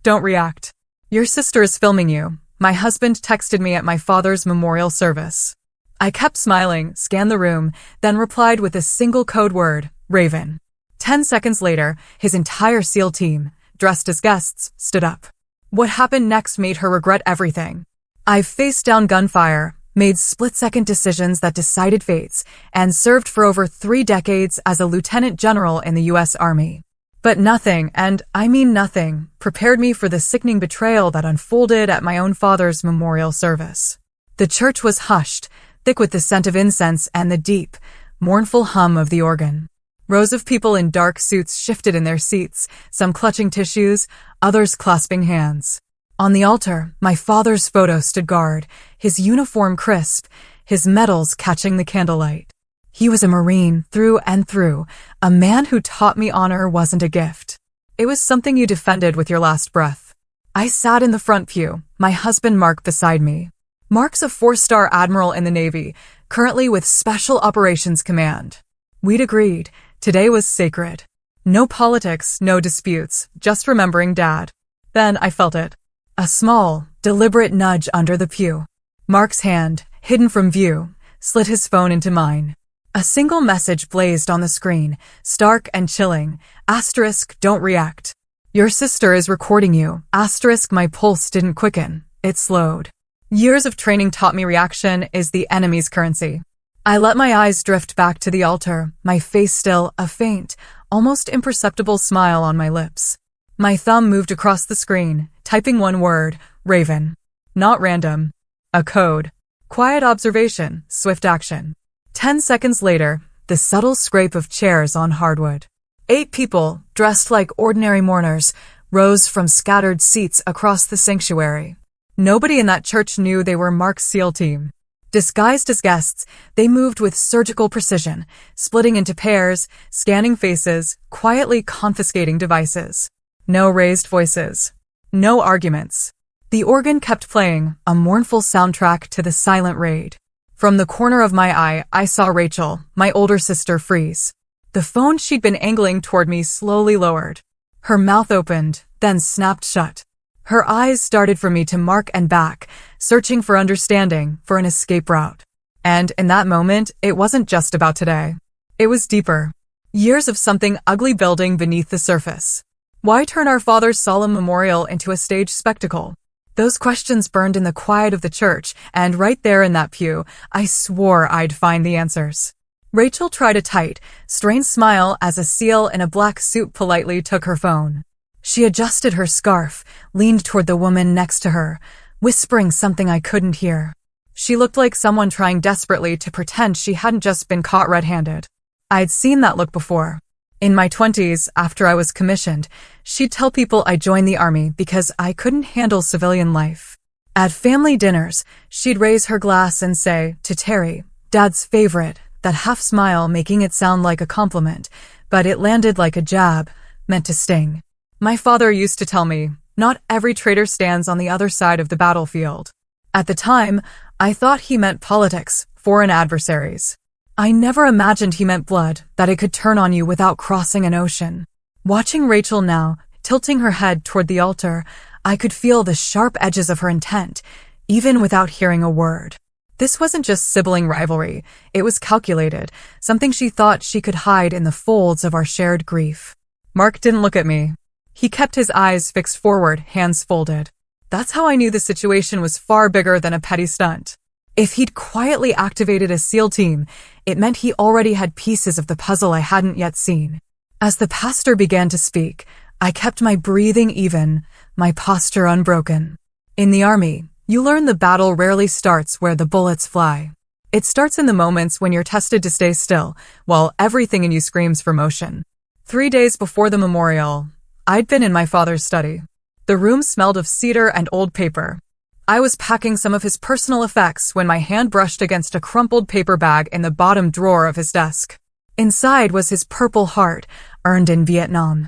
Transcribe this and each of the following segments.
Don't react. Your sister is filming you. My husband texted me at my father's memorial service. I kept smiling, scanned the room, then replied with a single code word, Raven. 10 seconds later, his entire SEAL team, dressed as guests, stood up. What happened next made her regret everything. I've faced down gunfire, made split-second decisions that decided fates, and served for over 3 decades as a lieutenant general in the U.S. Army. But nothing, and I mean nothing, prepared me for the sickening betrayal that unfolded at my own father's memorial service. The church was hushed, thick with the scent of incense and the deep, mournful hum of the organ. Rows of people in dark suits shifted in their seats, some clutching tissues, others clasping hands. On the altar, my father's photo stood guard, his uniform crisp, his medals catching the candlelight. He was a Marine through and through, a man who taught me honor wasn't a gift. It was something you defended with your last breath. I sat in the front pew, my husband Mark beside me. Mark's a 4-star admiral in the Navy, currently with Special Operations Command. We'd agreed, today was sacred. No politics, no disputes, just remembering Dad. Then I felt it. A small, deliberate nudge under the pew. Mark's hand, hidden from view, slid his phone into mine. A single message blazed on the screen, stark and chilling. Asterisk, don't react. Your sister is recording you. Asterisk, my pulse didn't quicken. It slowed. Years of training taught me reaction is the enemy's currency. I let my eyes drift back to the altar, my face still, a faint, almost imperceptible smile on my lips. My thumb moved across the screen, typing one word, Raven. Not random. A code. Quiet observation, swift action. 10 seconds later, the subtle scrape of chairs on hardwood. 8 people, dressed like ordinary mourners, rose from scattered seats across the sanctuary. Nobody in that church knew they were Mark's SEAL team. Disguised as guests, they moved with surgical precision, splitting into pairs, scanning faces, quietly confiscating devices. No raised voices. No arguments. The organ kept playing, a mournful soundtrack to the silent raid. From the corner of my eye, I saw Rachel, my older sister, freeze. The phone she'd been angling toward me slowly lowered. Her mouth opened, then snapped shut. Her eyes darted from me to Mark and back, searching for understanding, for an escape route. And in that moment, it wasn't just about today. It was deeper. Years of something ugly building beneath the surface. Why turn our father's solemn memorial into a stage spectacle? Those questions burned in the quiet of the church, and right there in that pew, I swore I'd find the answers. Rachel tried a tight, strained smile as a SEAL in a black suit politely took her phone. She adjusted her scarf, leaned toward the woman next to her, whispering something I couldn't hear. She looked like someone trying desperately to pretend she hadn't just been caught red-handed. I'd seen that look before. In my 20s, after I was commissioned, she'd tell people I joined the Army because I couldn't handle civilian life. At family dinners, she'd raise her glass and say, to Terry, Dad's favorite, that half smile making it sound like a compliment, but it landed like a jab, meant to sting. My father used to tell me, not every traitor stands on the other side of the battlefield. At the time, I thought he meant politics, foreign adversaries. I never imagined he meant blood, that it could turn on you without crossing an ocean. Watching Rachel now, tilting her head toward the altar, I could feel the sharp edges of her intent, even without hearing a word. This wasn't just sibling rivalry, it was calculated, something she thought she could hide in the folds of our shared grief. Mark didn't look at me. He kept his eyes fixed forward, hands folded. That's how I knew the situation was far bigger than a petty stunt. If he'd quietly activated a SEAL team, it meant he already had pieces of the puzzle I hadn't yet seen. As the pastor began to speak, I kept my breathing even, my posture unbroken. In the Army, you learn the battle rarely starts where the bullets fly. It starts in the moments when you're tested to stay still, while everything in you screams for motion. 3 days before the memorial, I'd been in my father's study. The room smelled of cedar and old paper. I was packing some of his personal effects when my hand brushed against a crumpled paper bag in the bottom drawer of his desk. Inside was his Purple Heart, earned in Vietnam.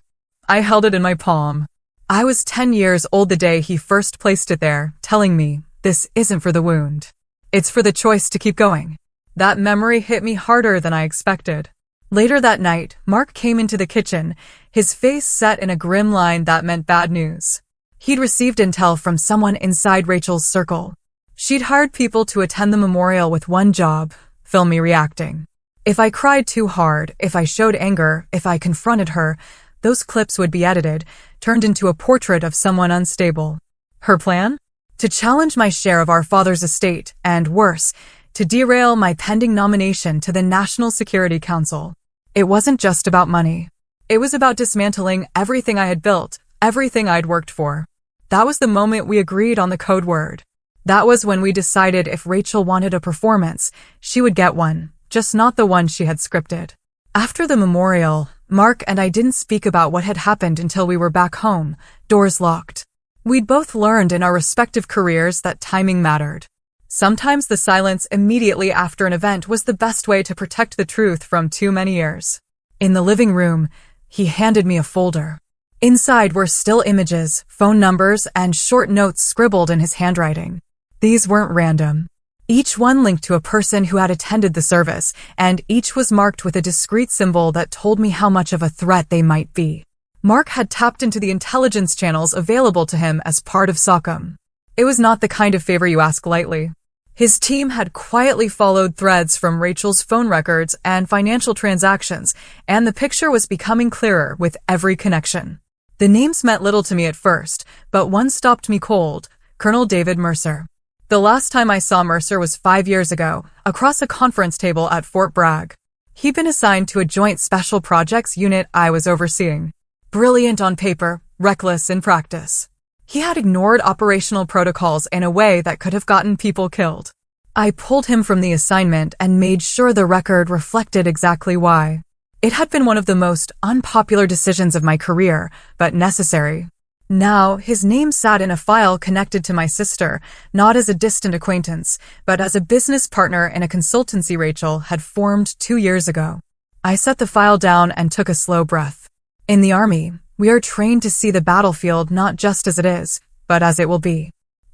I held it in my palm. I was 10 years old the day he first placed it there, telling me, this isn't for the wound. It's for the choice to keep going. That memory hit me harder than I expected. Later that night, Mark came into the kitchen, his face set in a grim line that meant bad news. He'd received intel from someone inside Rachel's circle. She'd hired people to attend the memorial with one job: film me reacting. If I cried too hard, if I showed anger, if I confronted her, those clips would be edited, turned into a portrait of someone unstable. Her plan? To challenge my share of our father's estate, and worse, to derail my pending nomination to the National Security Council. It wasn't just about money. It was about dismantling everything I had built, everything I'd worked for. That was the moment we agreed on the code word. That was when we decided if Rachel wanted a performance, she would get one, just not the one she had scripted. After the memorial, Mark and I didn't speak about what had happened until we were back home, doors locked. We'd both learned in our respective careers that timing mattered. Sometimes the silence immediately after an event was the best way to protect the truth from too many ears. In the living room, he handed me a folder. Inside were still images, phone numbers, and short notes scribbled in his handwriting. These weren't random. Each one linked to a person who had attended the service, and each was marked with a discrete symbol that told me how much of a threat they might be. Mark had tapped into the intelligence channels available to him as part of SOCOM. It was not the kind of favor you ask lightly. His team had quietly followed threads from Rachel's phone records and financial transactions, and the picture was becoming clearer with every connection. The names meant little to me at first, but one stopped me cold: Colonel David Mercer. The last time I saw Mercer was 5 years ago, across a conference table at Fort Bragg. He'd been assigned to a joint special projects unit I was overseeing. Brilliant on paper, reckless in practice. He had ignored operational protocols in a way that could have gotten people killed. I pulled him from the assignment and made sure the record reflected exactly why. It had been one of the most unpopular decisions of my career, but necessary. Now, his name sat in a file connected to my sister, not as a distant acquaintance, but as a business partner in a consultancy Rachel had formed 2 years ago. I set the file down and took a slow breath. In the Army, we are trained to see the battlefield not just as it is, but as it will be.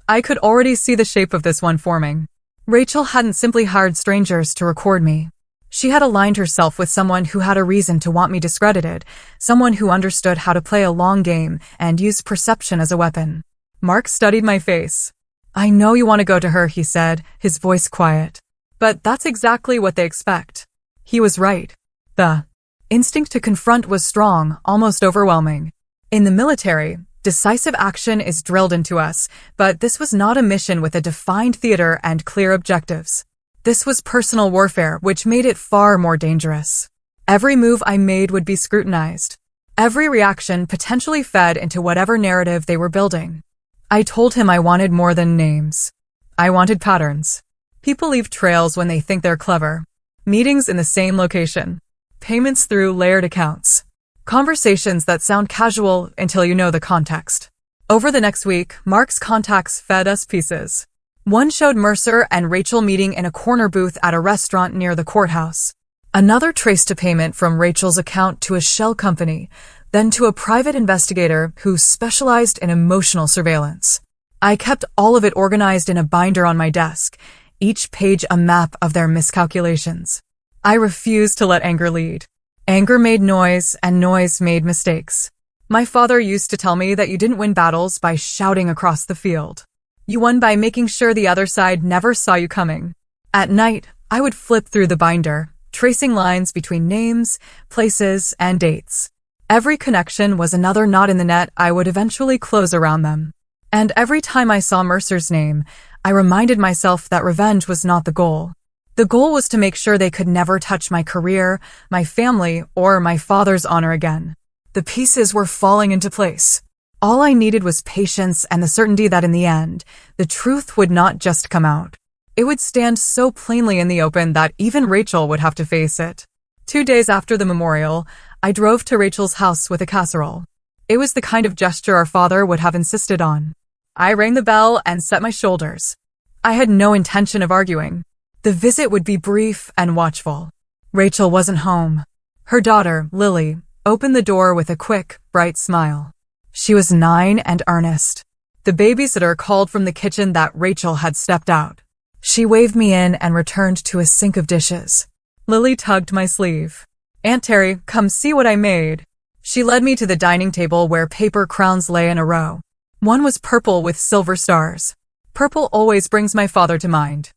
I could already see the shape of this one forming. Rachel hadn't simply hired strangers to record me. She had aligned herself with someone who had a reason to want me discredited, someone who understood how to play a long game and use perception as a weapon. Mark studied my face. "I know you want to go to her," he said, his voice quiet. "But that's exactly what they expect." He was right. The instinct to confront was strong, almost overwhelming. In the military, decisive action is drilled into us, but this was not a mission with a defined theater and clear objectives. This was personal warfare, which made it far more dangerous. Every move I made would be scrutinized. Every reaction potentially fed into whatever narrative they were building. I told him I wanted more than names. I wanted patterns. People leave trails when they think they're clever. Meetings in the same location. Payments through layered accounts. Conversations that sound casual until you know the context. Over the next week, Mark's contacts fed us pieces. One showed Mercer and Rachel meeting in a corner booth at a restaurant near the courthouse. Another traced a payment from Rachel's account to a shell company, then to a private investigator who specialized in emotional surveillance. I kept all of it organized in a binder on my desk, each page a map of their miscalculations. I refused to let anger lead. Anger made noise, and noise made mistakes. My father used to tell me that you didn't win battles by shouting across the field. You won by making sure the other side never saw you coming. At night, I would flip through the binder, tracing lines between names, places, and dates. Every connection was another knot in the net I would eventually close around them. And every time I saw Mercer's name, I reminded myself that revenge was not the goal. The goal was to make sure they could never touch my career, my family, or my father's honor again. The pieces were falling into place. All I needed was patience and the certainty that in the end, the truth would not just come out. It would stand so plainly in the open that even Rachel would have to face it. 2 days after the memorial, I drove to Rachel's house with a casserole. It was the kind of gesture our father would have insisted on. I rang the bell and set my shoulders. I had no intention of arguing. The visit would be brief and watchful. Rachel wasn't home. Her daughter, Lily, opened the door with a quick, bright smile. She was 9 and earnest. The babysitter called from the kitchen that Rachel had stepped out. She waved me in and returned to a sink of dishes. Lily tugged my sleeve. "Aunt Terry, come see what I made." She led me to the dining table where paper crowns lay in a row. One was purple with silver stars. Purple always brings my father to mind.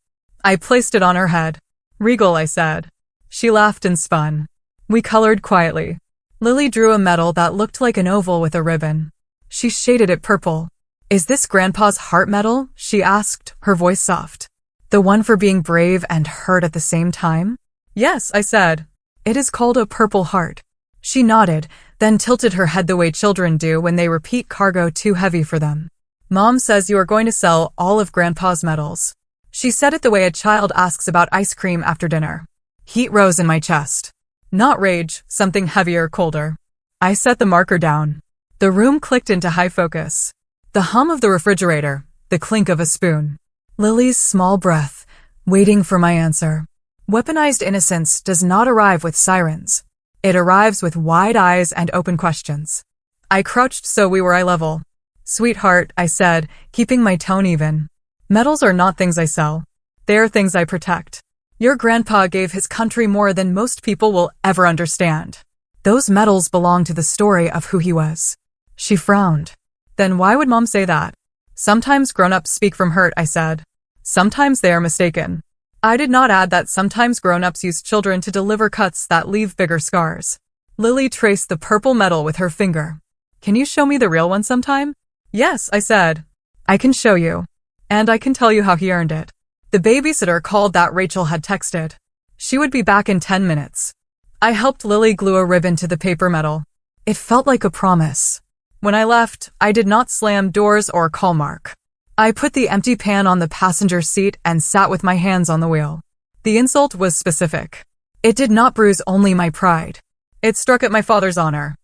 I placed it on her head. Regal, I said. She laughed and spun. We colored quietly. Lily drew a medal that looked like an oval with a ribbon. She shaded it purple. Is this Grandpa's heart medal? She asked, her voice soft. The one for being brave and hurt at the same time? Yes, I said. It is called a Purple Heart. She nodded, then tilted her head the way children do when they repeat cargo too heavy for them. Mom says you are going to sell all of Grandpa's medals. She said it the way a child asks about ice cream after dinner. Heat rose in my chest. Not rage, something heavier, colder. I set the marker down. The room clicked into high focus. The hum of the refrigerator, the clink of a spoon. Lily's small breath, waiting for my answer. Weaponized innocence does not arrive with sirens. It arrives with wide eyes and open questions. I crouched so we were eye level. Sweetheart, I said, keeping my tone even. Medals are not things I sell. They are things I protect. Your grandpa gave his country more than most people will ever understand. Those medals belong to the story of who he was. She frowned. Then why would Mom say that? Sometimes grown-ups speak from hurt, I said. Sometimes they are mistaken. I did not add that sometimes grown-ups use children to deliver cuts that leave bigger scars. Lily traced the purple medal with her finger. Can you show me the real one sometime? Yes, I said. I can show you. And I can tell you how he earned it. The babysitter called that Rachel had texted. She would be back in 10 minutes. I helped Lily glue a ribbon to the paper medal. It felt like a promise. When I left, I did not slam doors or call Mark. I put the empty pan on the passenger seat and sat with my hands on the wheel. The insult was specific. It did not bruise only my pride. It struck at my father's honor.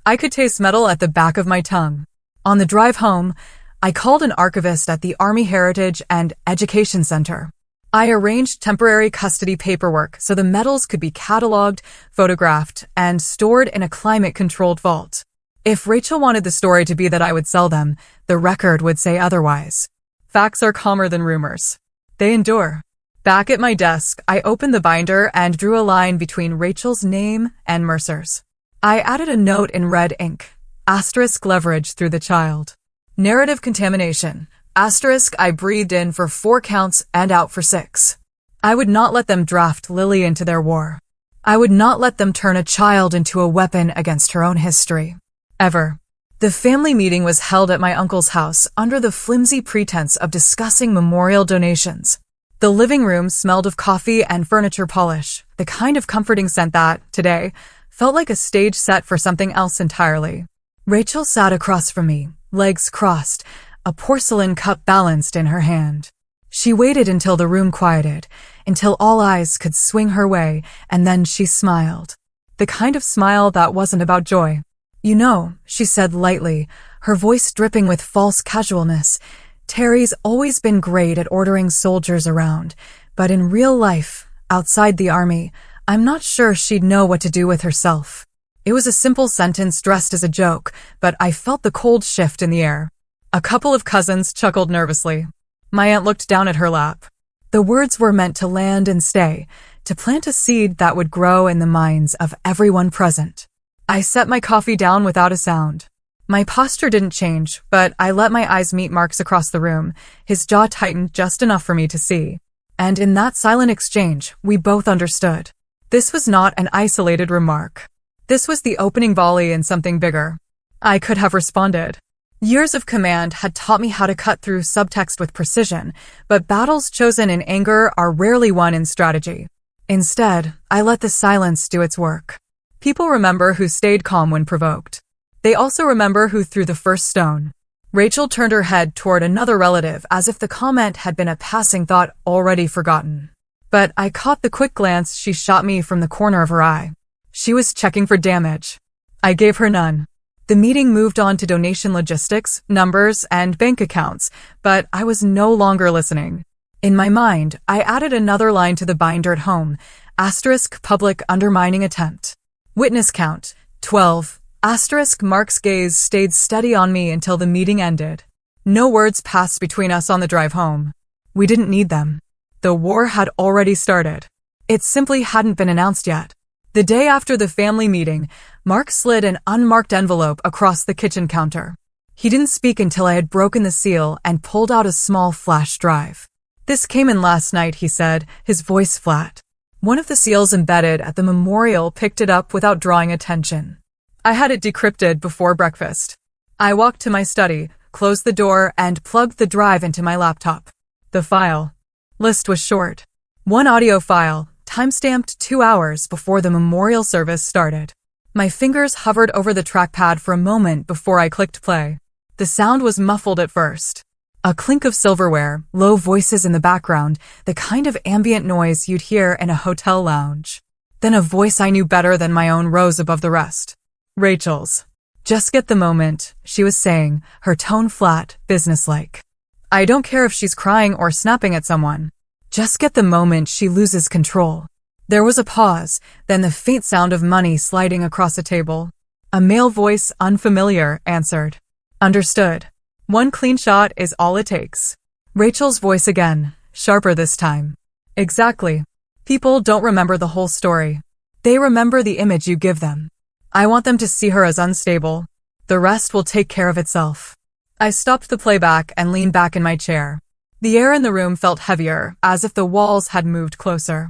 I could taste metal at the back of my tongue. On the drive home, I called an archivist at the Army Heritage and Education Center. I arranged temporary custody paperwork so the medals could be cataloged, photographed, and stored in a climate-controlled vault. If Rachel wanted the story to be that I would sell them, the record would say otherwise. Facts are calmer than rumors. They endure. Back at my desk, I opened the binder and drew a line between Rachel's name and Mercer's. I added a note in red ink. Asterisk leverage through the child. Narrative contamination. Asterisk I breathed in for 4 counts and out for 6. I would not let them draft Lily into their war. I would not let them turn a child into a weapon against her own history. Ever. The family meeting was held at my uncle's house under the flimsy pretense of discussing memorial donations. The living room smelled of coffee and furniture polish, the kind of comforting scent that, today, felt like a stage set for something else entirely. Rachel sat across from me, legs crossed, a porcelain cup balanced in her hand. She waited until the room quieted, until all eyes could swing her way, and then she smiled. The kind of smile that wasn't about joy. You know, she said lightly, her voice dripping with false casualness, Terry's always been great at ordering soldiers around, but in real life, outside the army, I'm not sure she'd know what to do with herself. It was a simple sentence dressed as a joke, but I felt the cold shift in the air. A couple of cousins chuckled nervously. My aunt looked down at her lap. The words were meant to land and stay, to plant a seed that would grow in the minds of everyone present. I set my coffee down without a sound. My posture didn't change, but I let my eyes meet Mark's across the room, his jaw tightened just enough for me to see. And in that silent exchange, we both understood. This was not an isolated remark. This was the opening volley in something bigger. I could have responded. Years of command had taught me how to cut through subtext with precision, but battles chosen in anger are rarely won in strategy. Instead, I let the silence do its work. People remember who stayed calm when provoked. They also remember who threw the first stone. Rachel turned her head toward another relative as if the comment had been a passing thought already forgotten. But I caught the quick glance she shot me from the corner of her eye. She was checking for damage. I gave her none. The meeting moved on to donation logistics, numbers, and bank accounts, but I was no longer listening. In my mind, I added another line to the binder at home, asterisk public undermining attempt. Witness count, 12, asterisk Mark's gaze stayed steady on me until the meeting ended. No words passed between us on the drive home. We didn't need them. The war had already started. It simply hadn't been announced yet. The day after the family meeting, Mark slid an unmarked envelope across the kitchen counter. He didn't speak until I had broken the seal and pulled out a small flash drive. "This came in last night," he said, his voice flat. One of the seals embedded at the memorial picked it up without drawing attention. I had it decrypted before breakfast. I walked to my study, closed the door, and plugged the drive into my laptop. The file list was short. One audio file, timestamped 2 hours before the memorial service started. My fingers hovered over the trackpad for a moment before I clicked play. The sound was muffled at first. A clink of silverware, low voices in the background, the kind of ambient noise you'd hear in a hotel lounge. Then a voice I knew better than my own rose above the rest. Rachel's. "Just get the moment," she was saying, her tone flat, businesslike. "I don't care if she's crying or snapping at someone. Just get the moment she loses control." There was a pause, then the faint sound of money sliding across a table. A male voice, unfamiliar, answered. "Understood. One clean shot is all it takes." Rachel's voice again, sharper this time. "Exactly. People don't remember the whole story. They remember the image you give them. I want them to see her as unstable. The rest will take care of itself." I stopped the playback and leaned back in my chair. The air in the room felt heavier, as if the walls had moved closer.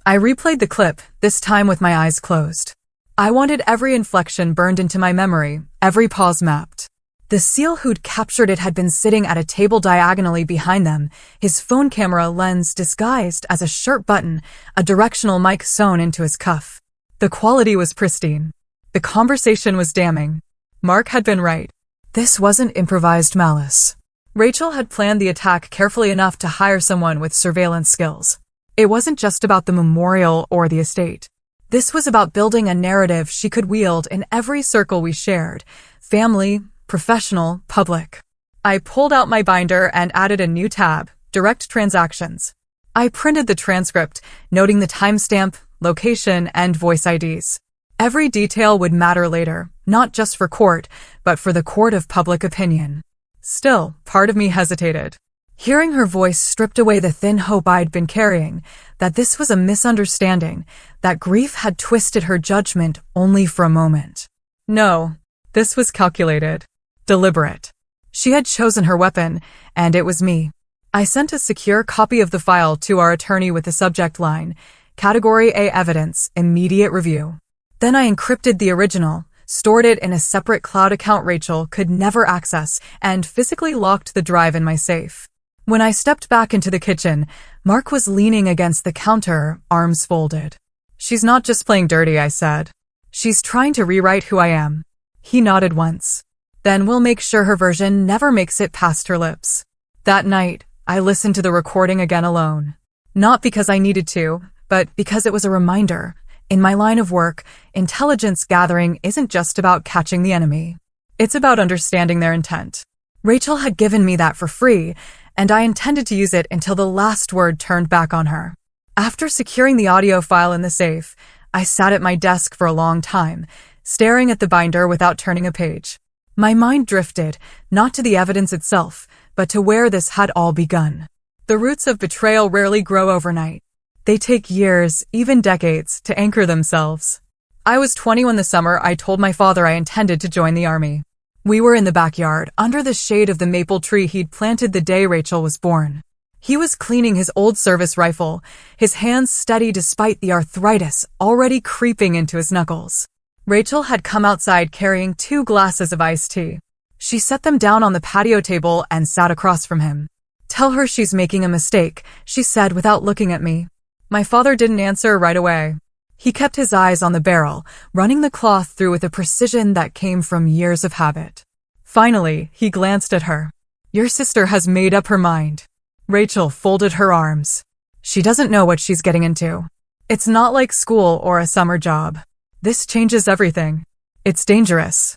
I replayed the clip, this time with my eyes closed. I wanted every inflection burned into my memory, every pause mapped. The seal who'd captured it had been sitting at a table diagonally behind them, his phone camera lens disguised as a shirt button, a directional mic sewn into his cuff. The quality was pristine. The conversation was damning. Mark had been right. This wasn't improvised malice. Rachel had planned the attack carefully enough to hire someone with surveillance skills. It wasn't just about the memorial or the estate. This was about building a narrative she could wield in every circle we shared, family, professional, public. I pulled out my binder and added a new tab, Direct Transactions. I printed the transcript, noting the timestamp, location, and voice IDs. Every detail would matter later, not just for court, but for the court of public opinion. Still, part of me hesitated. Hearing her voice stripped away the thin hope I'd been carrying, that this was a misunderstanding, that grief had twisted her judgment only for a moment. No, this was calculated. Deliberate. She had chosen her weapon, and it was me. I sent a secure copy of the file to our attorney with the subject line, Category A Evidence, Immediate Review. Then I encrypted the original, stored it in a separate cloud account Rachel could never access, and physically locked the drive in my safe. When I stepped back into the kitchen, Mark was leaning against the counter, arms folded. "She's not just playing dirty," I said. "She's trying to rewrite who I am." He nodded once. "Then we'll make sure her version never makes it past her lips." That night, I listened to the recording again alone. Not because I needed to, but because it was a reminder. In my line of work, intelligence gathering isn't just about catching the enemy. It's about understanding their intent. Rachel had given me that for free, and I intended to use it until the last word turned back on her. After securing the audio file in the safe, I sat at my desk for a long time, staring at the binder without turning a page. My mind drifted, not to the evidence itself, but to where this had all begun. The roots of betrayal rarely grow overnight. They take years, even decades, to anchor themselves. I was 20 when the summer I told my father I intended to join the army. We were in the backyard, under the shade of the maple tree he'd planted the day Rachel was born. He was cleaning his old service rifle, his hands steady despite the arthritis already creeping into his knuckles. Rachel had come outside carrying 2 glasses of iced tea. She set them down on the patio table and sat across from him. "Tell her she's making a mistake," she said without looking at me. My father didn't answer right away. He kept his eyes on the barrel, running the cloth through with a precision that came from years of habit. Finally, he glanced at her. "Your sister has made up her mind." Rachel folded her arms. "She doesn't know what she's getting into. It's not like school or a summer job. This changes everything. It's dangerous.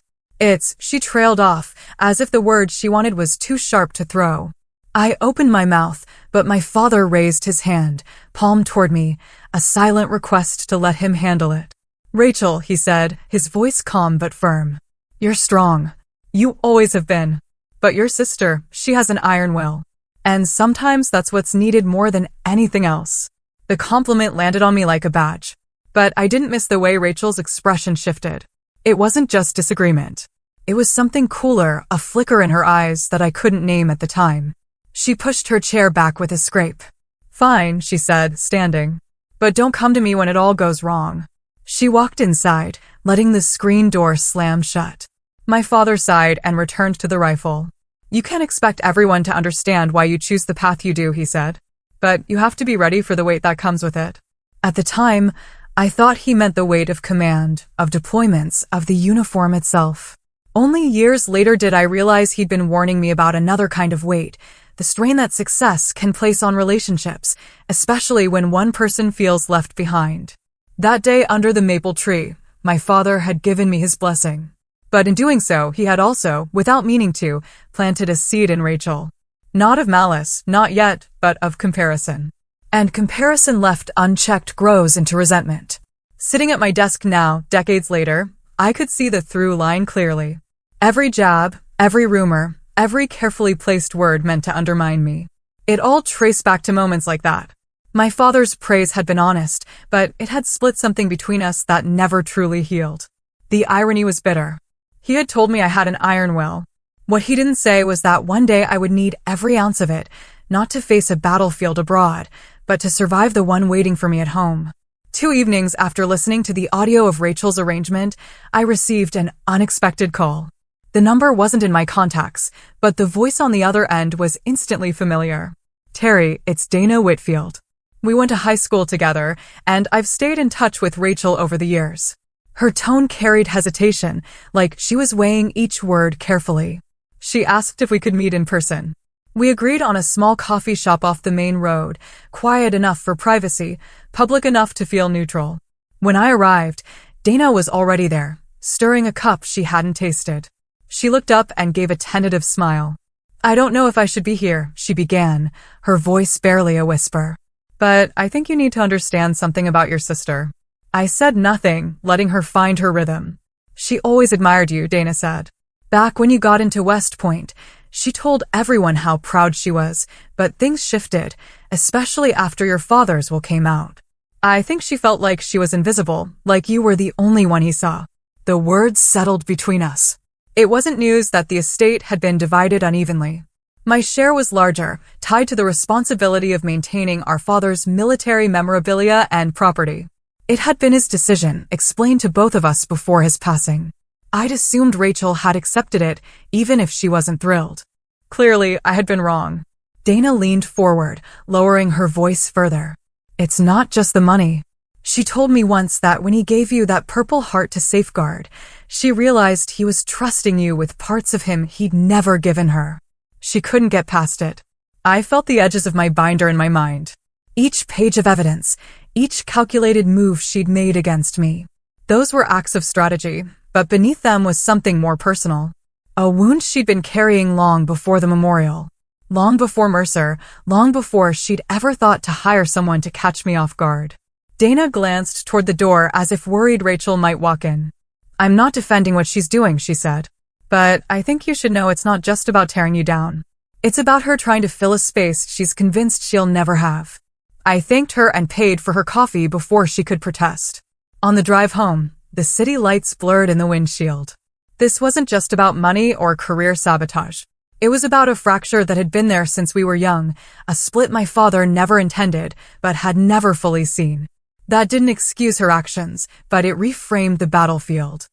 She trailed off, as if the word she wanted was too sharp to throw. I opened my mouth, but my father raised his hand, palm toward me, a silent request to let him handle it. "Rachel," he said, his voice calm but firm. "You're strong. You always have been. But your sister, she has an iron will. And sometimes that's what's needed more than anything else." The compliment landed on me like a badge. But I didn't miss the way Rachel's expression shifted. It wasn't just disagreement. It was something cooler, a flicker in her eyes that I couldn't name at the time. She pushed her chair back with a scrape. "Fine," she said, standing. "But don't come to me when it all goes wrong." She walked inside, letting the screen door slam shut. My father sighed and returned to the rifle. "You can't expect everyone to understand why you choose the path you do," he said. "But you have to be ready for the weight that comes with it." At the time, I thought he meant the weight of command, of deployments, of the uniform itself. Only years later did I realize he'd been warning me about another kind of weight, the strain that success can place on relationships, especially when one person feels left behind. That day under the maple tree, my father had given me his blessing. But in doing so, he had also, without meaning to, planted a seed in Rachel. Not of malice, not yet, but of comparison. And comparison left unchecked grows into resentment. Sitting at my desk now, decades later, I could see the through line clearly. Every jab, every rumor, every carefully placed word meant to undermine me. It all traced back to moments like that. My father's praise had been honest, but it had split something between us that never truly healed. The irony was bitter. He had told me I had an iron will. What he didn't say was that one day I would need every ounce of it, not to face a battlefield abroad, but to survive the one waiting for me at home. 2 evenings after listening to the audio of Rachel's arrangement, I received an unexpected call. The number wasn't in my contacts, but the voice on the other end was instantly familiar. "Terry, it's Dana Whitfield. We went to high school together, and I've stayed in touch with Rachel over the years." Her tone carried hesitation, like she was weighing each word carefully. She asked if we could meet in person. We agreed on a small coffee shop off the main road, quiet enough for privacy, public enough to feel neutral. When I arrived, Dana was already there, stirring a cup she hadn't tasted. She looked up and gave a tentative smile. "I don't know if I should be here," she began, her voice barely a whisper. "But I think you need to understand something about your sister." I said nothing, letting her find her rhythm. "She always admired you," Dana said. "Back when you got into West Point, she told everyone how proud she was, but things shifted, especially after your father's will came out. I think she felt like she was invisible, like you were the only one he saw." The words settled between us. It wasn't news that the estate had been divided unevenly. My share was larger, tied to the responsibility of maintaining our father's military memorabilia and property. It had been his decision, explained to both of us before his passing. I'd assumed Rachel had accepted it, even if she wasn't thrilled. Clearly, I had been wrong. Dana leaned forward, lowering her voice further. "It's not just the money. She told me once that when he gave you that Purple Heart to safeguard, she realized he was trusting you with parts of him he'd never given her. She couldn't get past it." I felt the edges of my binder in my mind. Each page of evidence, each calculated move she'd made against me. Those were acts of strategy, but beneath them was something more personal. A wound she'd been carrying long before the memorial. Long before Mercer, long before she'd ever thought to hire someone to catch me off guard. Dana glanced toward the door as if worried Rachel might walk in. "I'm not defending what she's doing," she said. "But I think you should know it's not just about tearing you down. It's about her trying to fill a space she's convinced she'll never have." I thanked her and paid for her coffee before she could protest. On the drive home, the city lights blurred in the windshield. This wasn't just about money or career sabotage. It was about a fracture that had been there since we were young, a split my father never intended, but had never fully seen. That didn't excuse her actions, but it reframed the battlefield.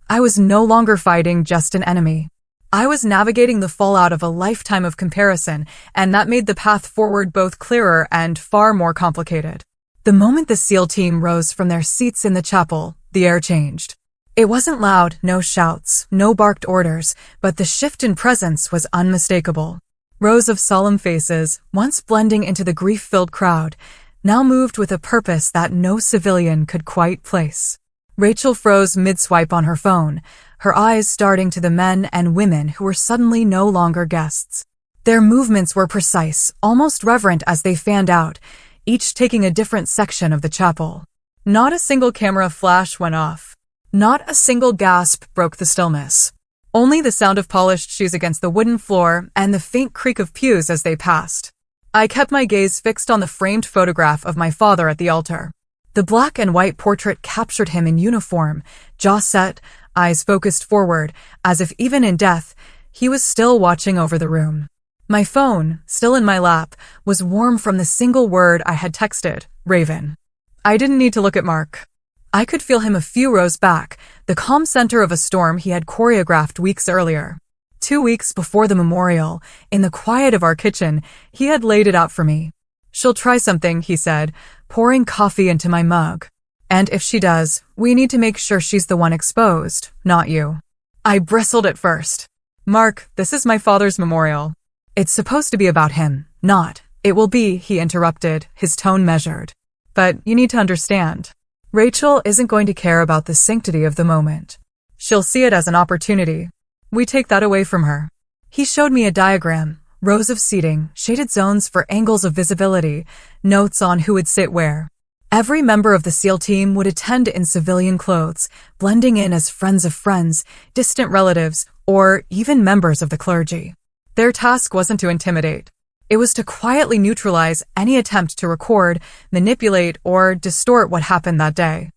I was no longer fighting just an enemy. I was navigating the fallout of a lifetime of comparison, and that made the path forward both clearer and far more complicated. The moment the SEAL team rose from their seats in the chapel, the air changed. It wasn't loud, no shouts, no barked orders, but the shift in presence was unmistakable. Rows of solemn faces, once blending into the grief-filled crowd, now moved with a purpose that no civilian could quite place. Rachel froze mid-swipe on her phone, her eyes darting to the men and women who were suddenly no longer guests. Their movements were precise, almost reverent as they fanned out, each taking a different section of the chapel. Not a single camera flash went off. Not a single gasp broke the stillness. Only the sound of polished shoes against the wooden floor and the faint creak of pews as they passed. I kept my gaze fixed on the framed photograph of my father at the altar. The black and white portrait captured him in uniform, jaw set, eyes focused forward, as if even in death, he was still watching over the room. My phone, still in my lap, was warm from the single word I had texted, Raven. I didn't need to look at Mark. I could feel him a few rows back, the calm center of a storm he had choreographed weeks earlier. 2 weeks before the memorial, in the quiet of our kitchen, he had laid it out for me. She'll try something, he said, pouring coffee into my mug. And if she does, we need to make sure she's the one exposed, not you. I bristled at first. Mark, this is my father's memorial. It's supposed to be about him, not. It will be, he interrupted, his tone measured. But you need to understand. Rachel isn't going to care about the sanctity of the moment. She'll see it as an opportunity. We take that away from her. He showed me a diagram, rows of seating, shaded zones for angles of visibility, notes on who would sit where. Every member of the SEAL team would attend in civilian clothes, blending in as friends of friends, distant relatives, or even members of the clergy. Their task wasn't to intimidate. It was to quietly neutralize any attempt to record, manipulate, or distort what happened that day.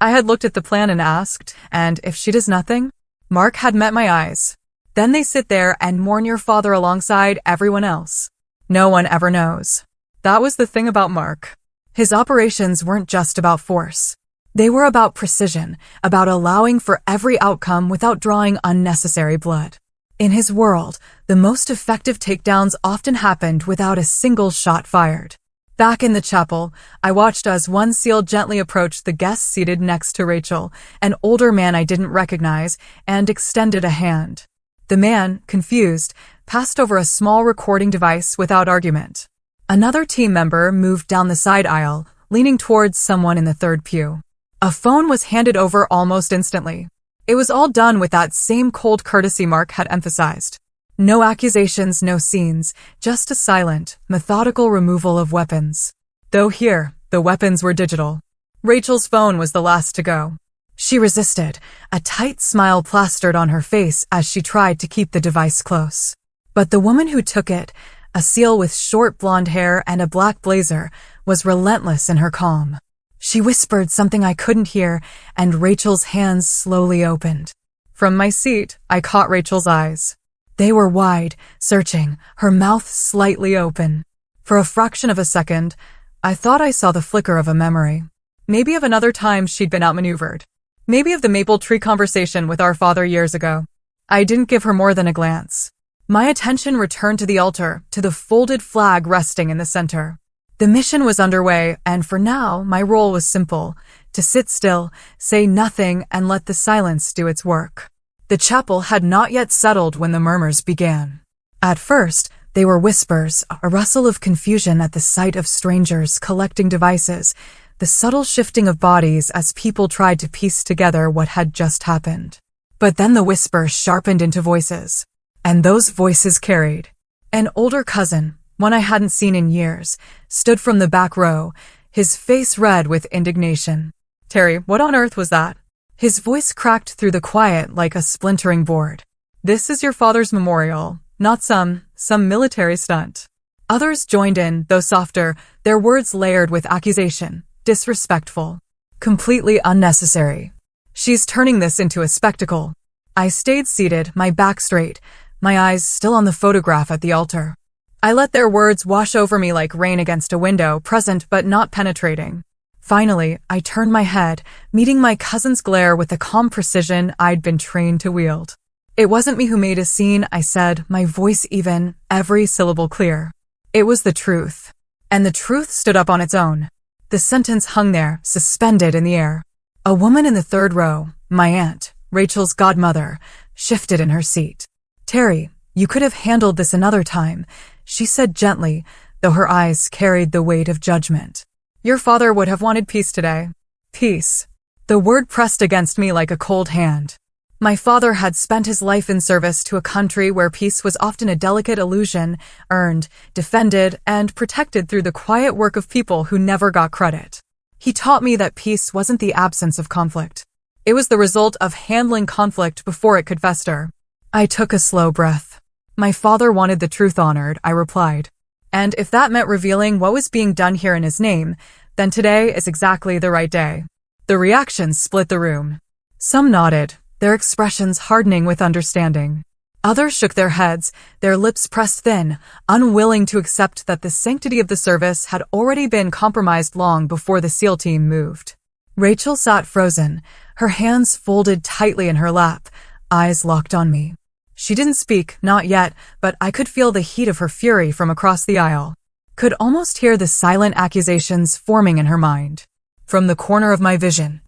I had looked at the plan and asked, and if she does nothing? Mark had met my eyes. Then they sit there and mourn your father alongside everyone else. No one ever knows. That was the thing about Mark. His operations weren't just about force. They were about precision, about allowing for every outcome without drawing unnecessary blood. In his world, the most effective takedowns often happened without a single shot fired. Back in the chapel, I watched as one SEAL gently approached the guest seated next to Rachel, an older man I didn't recognize, and extended a hand. The man, confused, passed over a small recording device without argument. Another team member moved down the side aisle, leaning towards someone in the third pew. A phone was handed over almost instantly. It was all done with that same cold courtesy Mark had emphasized. No accusations, no scenes, just a silent, methodical removal of weapons. Though here, the weapons were digital. Rachel's phone was the last to go. She resisted, a tight smile plastered on her face as she tried to keep the device close. But the woman who took it, a SEAL with short blonde hair and a black blazer, was relentless in her calm. She whispered something I couldn't hear, and Rachel's hands slowly opened. From my seat, I caught Rachel's eyes. They were wide, searching, her mouth slightly open. For a fraction of a second, I thought I saw the flicker of a memory. Maybe of another time she'd been outmaneuvered. Maybe of the maple tree conversation with our father years ago. I didn't give her more than a glance. My attention returned to the altar, to the folded flag resting in the center. The mission was underway, and for now, my role was simple: to sit still, say nothing, and let the silence do its work. The chapel had not yet settled when the murmurs began. At first, they were whispers, a rustle of confusion at the sight of strangers collecting devices, the subtle shifting of bodies as people tried to piece together what had just happened. But then the whispers sharpened into voices. And those voices carried. An older cousin, one I hadn't seen in years, stood from the back row, his face red with indignation. Terry, what on earth was that? His voice cracked through the quiet like a splintering board. This is your father's memorial, not some military stunt. Others joined in, though softer, their words layered with accusation, disrespectful, completely unnecessary. She's turning this into a spectacle. I stayed seated, my back straight, my eyes still on the photograph at the altar. I let their words wash over me like rain against a window, present but not penetrating. Finally, I turned my head, meeting my cousin's glare with the calm precision I'd been trained to wield. It wasn't me who made a scene, I said, my voice even, every syllable clear. It was the truth. And the truth stood up on its own. The sentence hung there, suspended in the air. A woman in the third row, my aunt, Rachel's godmother, shifted in her seat. Terry, you could have handled this another time, she said gently, though her eyes carried the weight of judgment. Your father would have wanted peace today. Peace. The word pressed against me like a cold hand. My father had spent his life in service to a country where peace was often a delicate illusion, earned, defended, and protected through the quiet work of people who never got credit. He taught me that peace wasn't the absence of conflict. It was the result of handling conflict before it could fester. I took a slow breath. My father wanted the truth honored, I replied. And if that meant revealing what was being done here in his name, then today is exactly the right day. The reactions split the room. Some nodded, their expressions hardening with understanding. Others shook their heads, their lips pressed thin, unwilling to accept that the sanctity of the service had already been compromised long before the SEAL team moved. Rachel sat frozen, her hands folded tightly in her lap, eyes locked on me. She didn't speak, not yet, but I could feel the heat of her fury from across the aisle. Could almost hear the silent accusations forming in her mind. From the corner of my vision,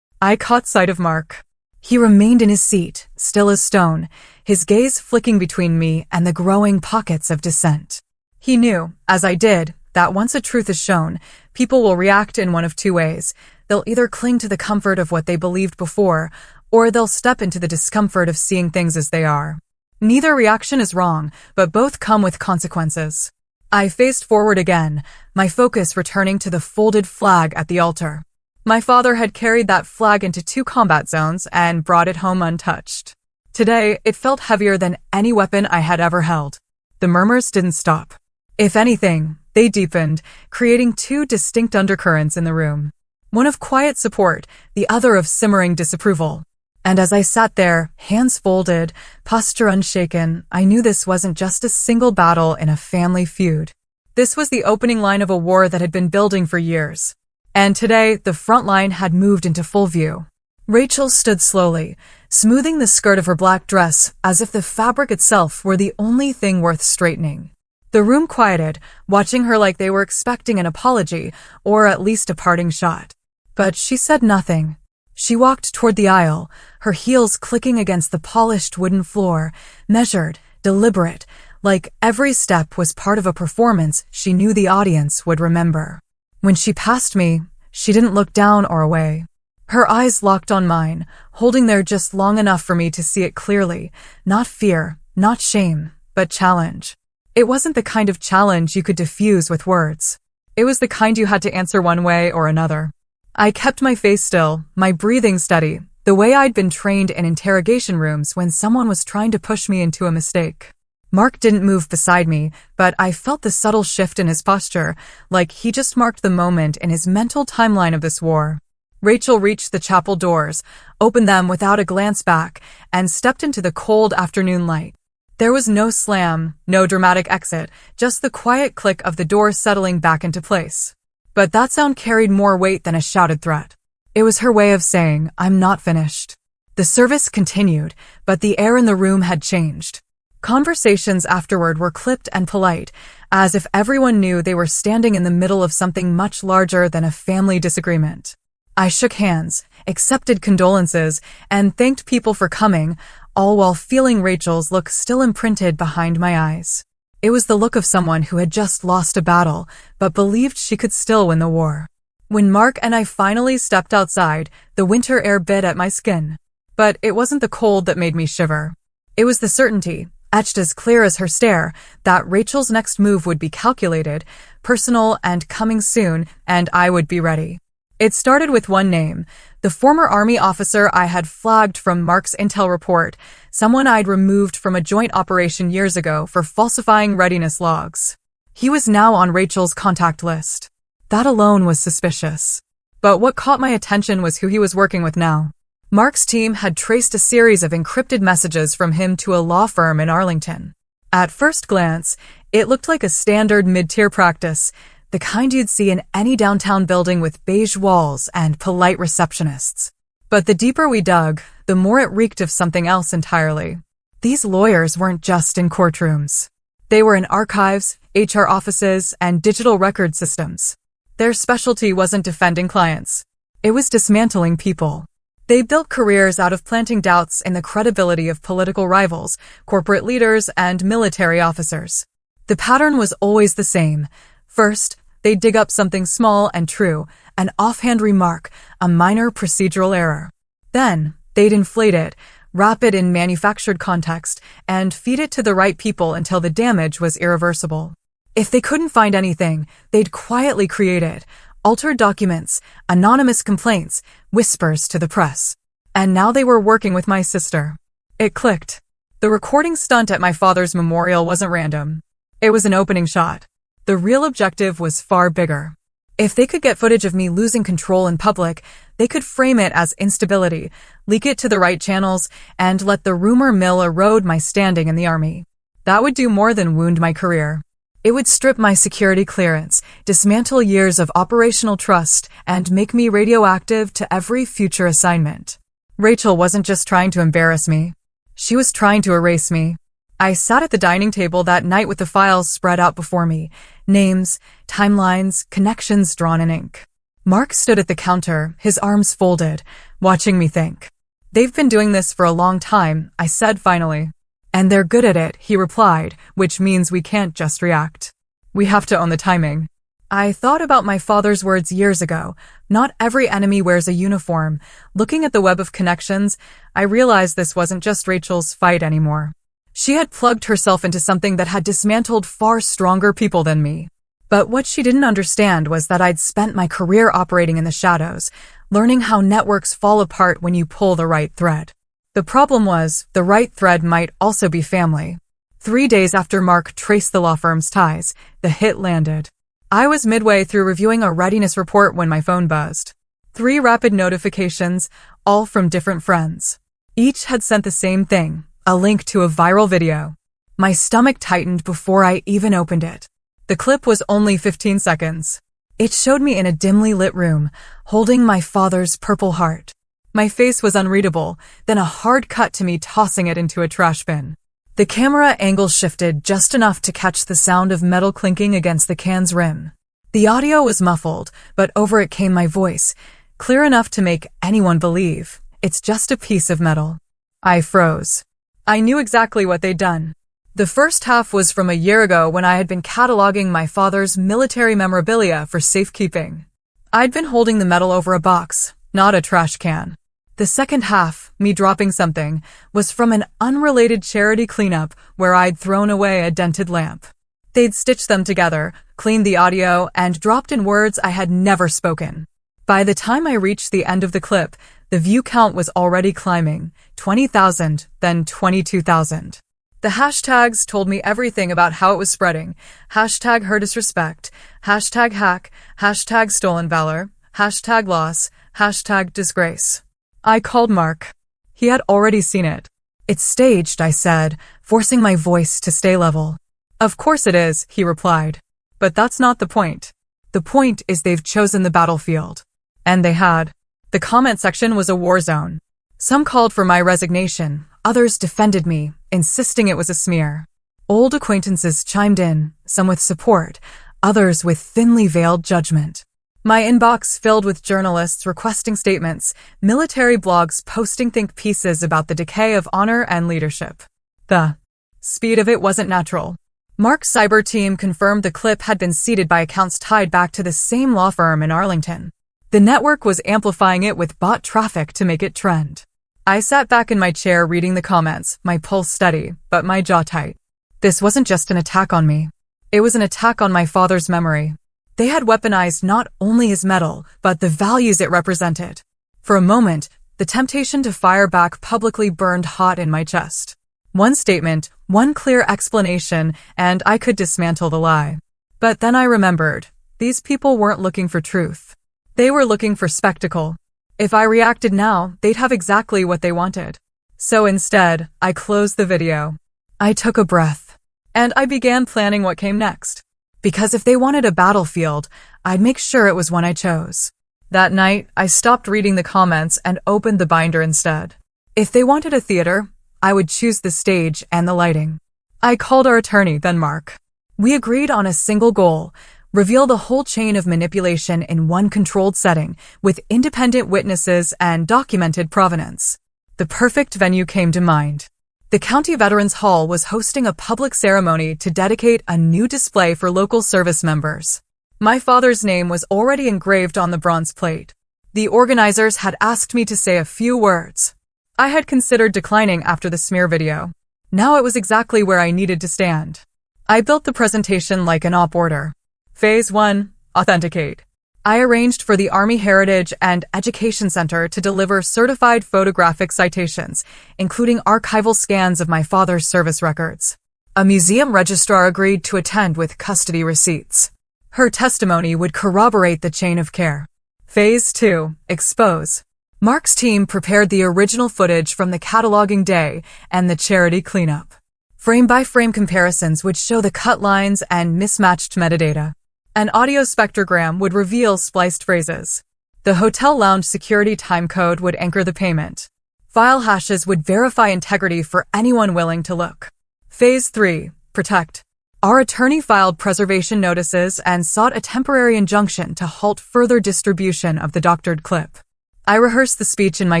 I caught sight of Mark. He remained in his seat, still as stone, his gaze flicking between me and the growing pockets of dissent. He knew, as I did, that once a truth is shown, people will react in one of two ways. They'll either cling to the comfort of what they believed before, or they'll step into the discomfort of seeing things as they are. Neither reaction is wrong, but both come with consequences. I faced forward again, my focus returning to the folded flag at the altar. My father had carried that flag into 2 combat zones and brought it home untouched. Today, it felt heavier than any weapon I had ever held. The murmurs didn't stop. If anything, they deepened, creating 2 distinct undercurrents in the room. One of quiet support, the other of simmering disapproval. And as I sat there, hands folded, posture unshaken, I knew this wasn't just a single battle in a family feud. This was the opening line of a war that had been building for years. And today, the front line had moved into full view. Rachel stood slowly, smoothing the skirt of her black dress as if the fabric itself were the only thing worth straightening. The room quieted, watching her like they were expecting an apology, or at least a parting shot. But she said nothing. She walked toward the aisle, her heels clicking against the polished wooden floor, measured, deliberate, like every step was part of a performance she knew the audience would remember. When she passed me, she didn't look down or away. Her eyes locked on mine, holding there just long enough for me to see it clearly. Not fear, not shame, but challenge. It wasn't the kind of challenge you could diffuse with words. It was the kind you had to answer one way or another. I kept my face still, my breathing steady, the way I'd been trained in interrogation rooms when someone was trying to push me into a mistake. Mark didn't move beside me, but I felt the subtle shift in his posture, like he just marked the moment in his mental timeline of this war. Rachel reached the chapel doors, opened them without a glance back, and stepped into the cold afternoon light. There was no slam, no dramatic exit, just the quiet click of the door settling back into place. But that sound carried more weight than a shouted threat. It was her way of saying, "I'm not finished." The service continued, but the air in the room had changed. Conversations afterward were clipped and polite, as if everyone knew they were standing in the middle of something much larger than a family disagreement. I shook hands, accepted condolences, and thanked people for coming, all while feeling Rachel's look still imprinted behind my eyes. It was the look of someone who had just lost a battle, but believed she could still win the war. When Mark and I finally stepped outside, the winter air bit at my skin. But it wasn't the cold that made me shiver. It was the certainty, etched as clear as her stare, that Rachel's next move would be calculated, personal, and coming soon, and I would be ready. It started with one name, the former Army officer I had flagged from Mark's intel report, someone I'd removed from a joint operation years ago for falsifying readiness logs. He was now on Rachel's contact list. That alone was suspicious. But what caught my attention was who he was working with now. Mark's team had traced a series of encrypted messages from him to a law firm in Arlington. At first glance, it looked like a standard mid-tier practice, the kind you'd see in any downtown building with beige walls and polite receptionists. But the deeper we dug, the more it reeked of something else entirely. These lawyers weren't just in courtrooms. They were in archives, HR offices, and digital record systems. Their specialty wasn't defending clients. It was dismantling people. They built careers out of planting doubts in the credibility of political rivals, corporate leaders, and military officers. The pattern was always the same. First, they'd dig up something small and true, an offhand remark, a minor procedural error. Then, they'd inflate it, wrap it in manufactured context, and feed it to the right people until the damage was irreversible. If they couldn't find anything, they'd quietly create it, altered documents, anonymous complaints, whispers to the press. And now they were working with my sister. It clicked. The recording stunt at my father's memorial wasn't random. It was an opening shot. The real objective was far bigger. If they could get footage of me losing control in public, They could frame it as instability, leak it to the right channels, and let the rumor mill erode my standing in the army. That would do more than wound my career. It would strip my security clearance, dismantle years of operational trust, and make me radioactive to every future assignment. Rachel wasn't just trying to embarrass me. She was trying to erase me. I sat at the dining table that night with the files spread out before me, names, timelines, connections drawn in ink. Mark stood at the counter, his arms folded, watching me think. "They've been doing this for a long time," I said finally. "And they're good at it," he replied, "which means we can't just react. We have to own the timing." I thought about my father's words years ago. Not every enemy wears a uniform. Looking at the web of connections, I realized this wasn't just Rachel's fight anymore. She had plugged herself into something that had dismantled far stronger people than me. But what she didn't understand was that I'd spent my career operating in the shadows, learning how networks fall apart when you pull the right thread. The problem was, the right thread might also be family. 3 days after Mark traced the law firm's ties, the hit landed. I was midway through reviewing a readiness report when my phone buzzed. 3 rapid notifications, all from different friends. Each had sent the same thing, a link to a viral video. My stomach tightened before I even opened it. The clip was only 15 seconds. It showed me in a dimly lit room, holding my father's Purple Heart. My face was unreadable, then a hard cut to me tossing it into a trash bin. The camera angle shifted just enough to catch the sound of metal clinking against the can's rim. The audio was muffled, but over it came my voice, clear enough to make anyone believe. It's just a piece of metal. I froze. I knew exactly what they'd done. The first half was from a year ago when I had been cataloging my father's military memorabilia for safekeeping. I'd been holding the metal over a box, not a trash can. The second half, me dropping something, was from an unrelated charity cleanup where I'd thrown away a dented lamp. They'd stitched them together, cleaned the audio, and dropped in words I had never spoken. By the time I reached the end of the clip, the view count was already climbing, 20,000, then 22,000. The hashtags told me everything about how it was spreading. Hashtag her disrespect, hashtag hack, hashtag stolen valor, hashtag loss, hashtag disgrace. I called Mark. He had already seen it. "It's staged," I said, forcing my voice to stay level. "Of course it is," he replied. "But that's not the point. The point is they've chosen the battlefield." And they had. The comment section was a war zone. Some called for my resignation, others defended me, insisting it was a smear. Old acquaintances chimed in, some with support, others with thinly veiled judgment. My inbox filled with journalists requesting statements, military blogs posting think pieces about the decay of honor and leadership. The speed of it wasn't natural. Mark's cyber team confirmed the clip had been seeded by accounts tied back to the same law firm in Arlington. The network was amplifying it with bot traffic to make it trend. I sat back in my chair reading the comments, my pulse steady, but my jaw tight. This wasn't just an attack on me. It was an attack on my father's memory. They had weaponized not only his metal, but the values it represented. For a moment, the temptation to fire back publicly burned hot in my chest. One statement, one clear explanation, and I could dismantle the lie. But then I remembered, these people weren't looking for truth. They were looking for spectacle. If I reacted now, they'd have exactly what they wanted. So instead, I closed the video. I took a breath. And I began planning what came next. Because if they wanted a battlefield, I'd make sure it was one I chose. That night, I stopped reading the comments and opened the binder instead. If they wanted a theater, I would choose the stage and the lighting. I called our attorney, then Mark. We agreed on a single goal: reveal the whole chain of manipulation in one controlled setting, with independent witnesses and documented provenance. The perfect venue came to mind. The County Veterans Hall was hosting a public ceremony to dedicate a new display for local service members. My father's name was already engraved on the bronze plate. The organizers had asked me to say a few words. I had considered declining after the smear video. Now it was exactly where I needed to stand. I built the presentation like an op order. Phase 1, authenticate. I arranged for the Army Heritage and Education Center to deliver certified photographic citations, including archival scans of my father's service records. A museum registrar agreed to attend with custody receipts. Her testimony would corroborate the chain of care. Phase 2. Expose. Mark's team prepared the original footage from the cataloging day and the charity cleanup. Frame-by-frame comparisons would show the cut lines and mismatched metadata. An audio spectrogram would reveal spliced phrases. The hotel lounge security timecode would anchor the payment. File hashes would verify integrity for anyone willing to look. Phase 3. Protect. Our attorney filed preservation notices and sought a temporary injunction to halt further distribution of the doctored clip. I rehearsed the speech in my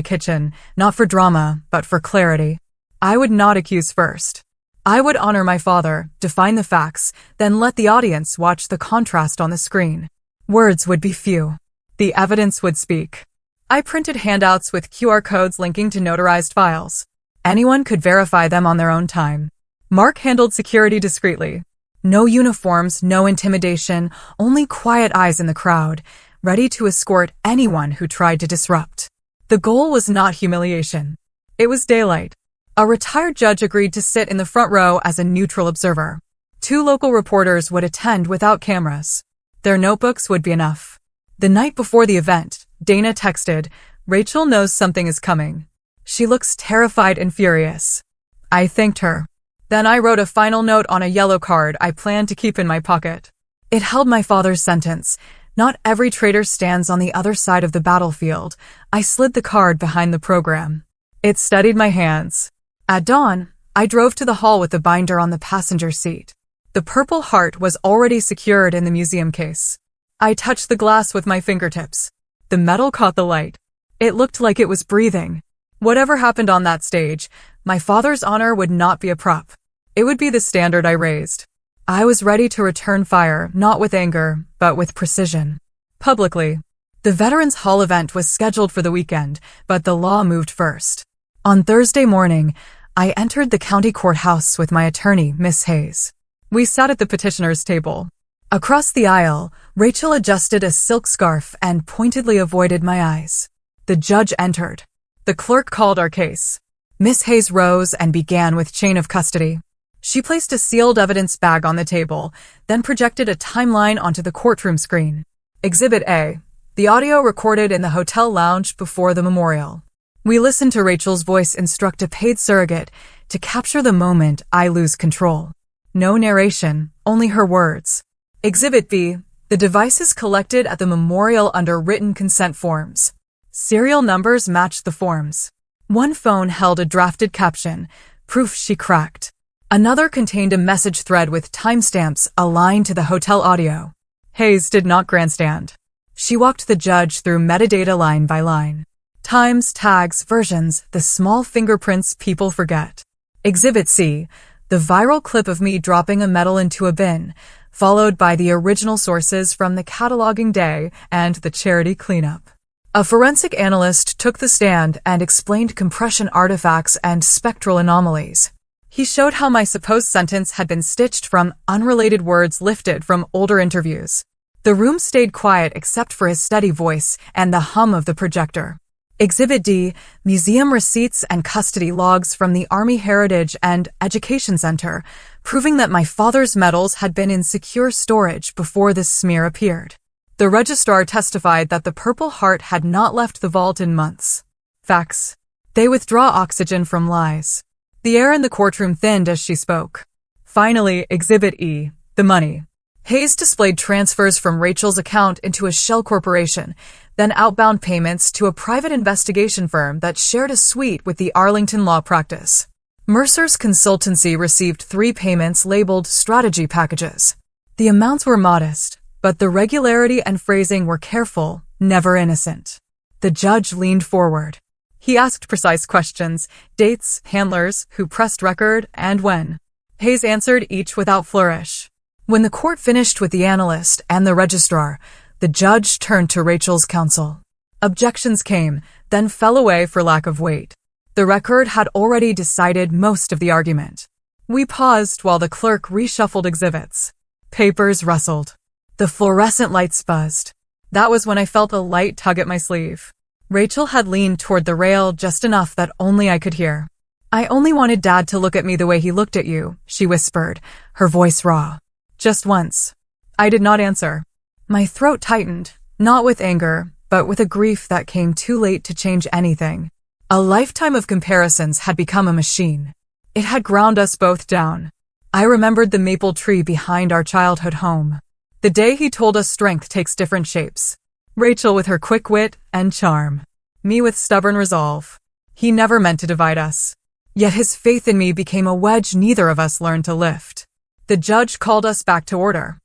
kitchen, not for drama, but for clarity. I would not accuse first. I would honor my father, define the facts, then let the audience watch the contrast on the screen. Words would be few. The evidence would speak. I printed handouts with QR codes linking to notarized files. Anyone could verify them on their own time. Mark handled security discreetly. No uniforms, no intimidation, only quiet eyes in the crowd, ready to escort anyone who tried to disrupt. The goal was not humiliation. It was daylight. A retired judge agreed to sit in the front row as a neutral observer. 2 local reporters would attend without cameras. Their notebooks would be enough. The night before the event, Dana texted, "Rachel knows something is coming. She looks terrified and furious." I thanked her. Then I wrote a final note on a yellow card I planned to keep in my pocket. It held my father's sentence. "Not every traitor stands on the other side of the battlefield." I slid the card behind the program. It steadied my hands. At dawn, I drove to the hall with the binder on the passenger seat. The Purple Heart was already secured in the museum case. I touched the glass with my fingertips. The metal caught the light. It looked like it was breathing. Whatever happened on that stage, my father's honor would not be a prop. It would be the standard I raised. I was ready to return fire, not with anger, but with precision. Publicly. The Veterans Hall event was scheduled for the weekend, but the law moved first. On Thursday morning, I entered the county courthouse with my attorney, Miss Hayes. We sat at the petitioner's table. Across the aisle, Rachel adjusted a silk scarf and pointedly avoided my eyes. The judge entered. The clerk called our case. Miss Hayes rose and began with chain of custody. She placed a sealed evidence bag on the table, then projected a timeline onto the courtroom screen. Exhibit A. The audio recorded in the hotel lounge before the memorial. We listened to Rachel's voice instruct a paid surrogate to capture the moment I lose control. No narration, only her words. Exhibit B. The devices collected at the memorial under written consent forms. Serial numbers matched the forms. One phone held a drafted caption, proof she cracked. Another contained a message thread with timestamps aligned to the hotel audio. Hayes did not grandstand. She walked the judge through metadata line by line. Times, tags, versions, the small fingerprints people forget. Exhibit C. The viral clip of me dropping a medal into a bin, followed by the original sources from the cataloging day and the charity cleanup. A forensic analyst took the stand and explained compression artifacts and spectral anomalies. He showed how my supposed sentence had been stitched from unrelated words lifted from older interviews. The room stayed quiet except for his steady voice and the hum of the projector. Exhibit D. Museum receipts and custody logs from the Army Heritage and Education Center, proving that my father's medals had been in secure storage before this smear appeared. The registrar testified that the Purple Heart had not left the vault in months. Facts. They withdraw oxygen from lies. The air in the courtroom thinned as she spoke. Finally, Exhibit E. The money. Hayes displayed transfers from Rachel's account into a shell corporation, then outbound payments to a private investigation firm that shared a suite with the Arlington law practice. Mercer's consultancy received 3 payments labeled strategy packages. The amounts were modest, but the regularity and phrasing were careful, never innocent. The judge leaned forward. He asked precise questions, dates, handlers, who pressed record, and when. Hayes answered each without flourish. When the court finished with the analyst and the registrar, the judge turned to Rachel's counsel. Objections came, then fell away for lack of weight. The record had already decided most of the argument. We paused while the clerk reshuffled exhibits. Papers rustled. The fluorescent lights buzzed. That was when I felt a light tug at my sleeve. Rachel had leaned toward the rail just enough that only I could hear. "I only wanted Dad to look at me the way he looked at you," she whispered, her voice raw. "Just once." I did not answer. My throat tightened, not with anger, but with a grief that came too late to change anything. A lifetime of comparisons had become a machine. It had ground us both down. I remembered the maple tree behind our childhood home. The day he told us strength takes different shapes. Rachel with her quick wit and charm. Me with stubborn resolve. He never meant to divide us. Yet his faith in me became a wedge neither of us learned to lift. The judge called us back to order.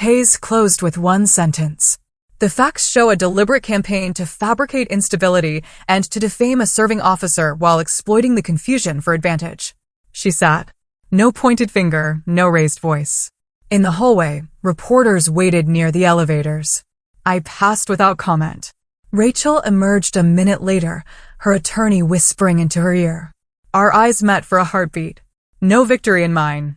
Hayes closed with one sentence. The facts show a deliberate campaign to fabricate instability and to defame a serving officer while exploiting the confusion for advantage. She sat. No pointed finger, no raised voice. In the hallway, reporters waited near the elevators. I passed without comment. Rachel emerged a minute later, her attorney whispering into her ear. Our eyes met for a heartbeat. No victory in mine,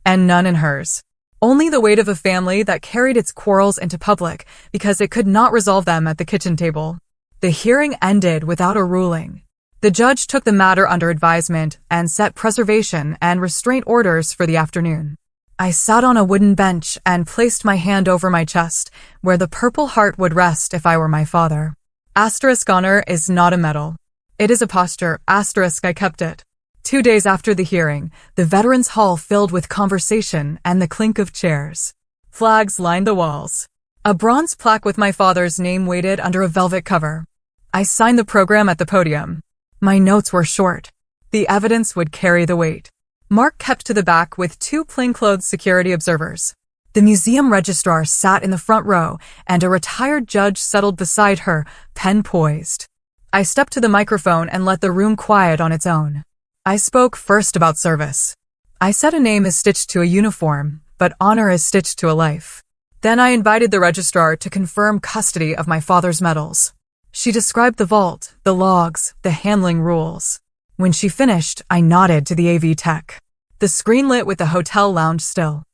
and none in hers. Only the weight of a family that carried its quarrels into public because it could not resolve them at the kitchen table. The hearing ended without a ruling. The judge took the matter under advisement and set preservation and restraint orders for the afternoon. I sat on a wooden bench and placed my hand over my chest, where the Purple Heart would rest if I were my father. Asterisk honor is not a medal. It is a posture. Asterisk I kept it. 2 days after the hearing, the Veterans Hall filled with conversation and the clink of chairs. Flags lined the walls. A bronze plaque with my father's name waited under a velvet cover. I signed the program at the podium. My notes were short. The evidence would carry the weight. Mark kept to the back with 2 plainclothes security observers. The museum registrar sat in the front row, and a retired judge settled beside her, pen poised. I stepped to the microphone and let the room quiet on its own. I spoke first about service. I said a name is stitched to a uniform, but honor is stitched to a life. Then I invited the registrar to confirm custody of my father's medals. She described the vault, the logs, the handling rules. When she finished, I nodded to the AV tech. The screen lit with the hotel lounge still.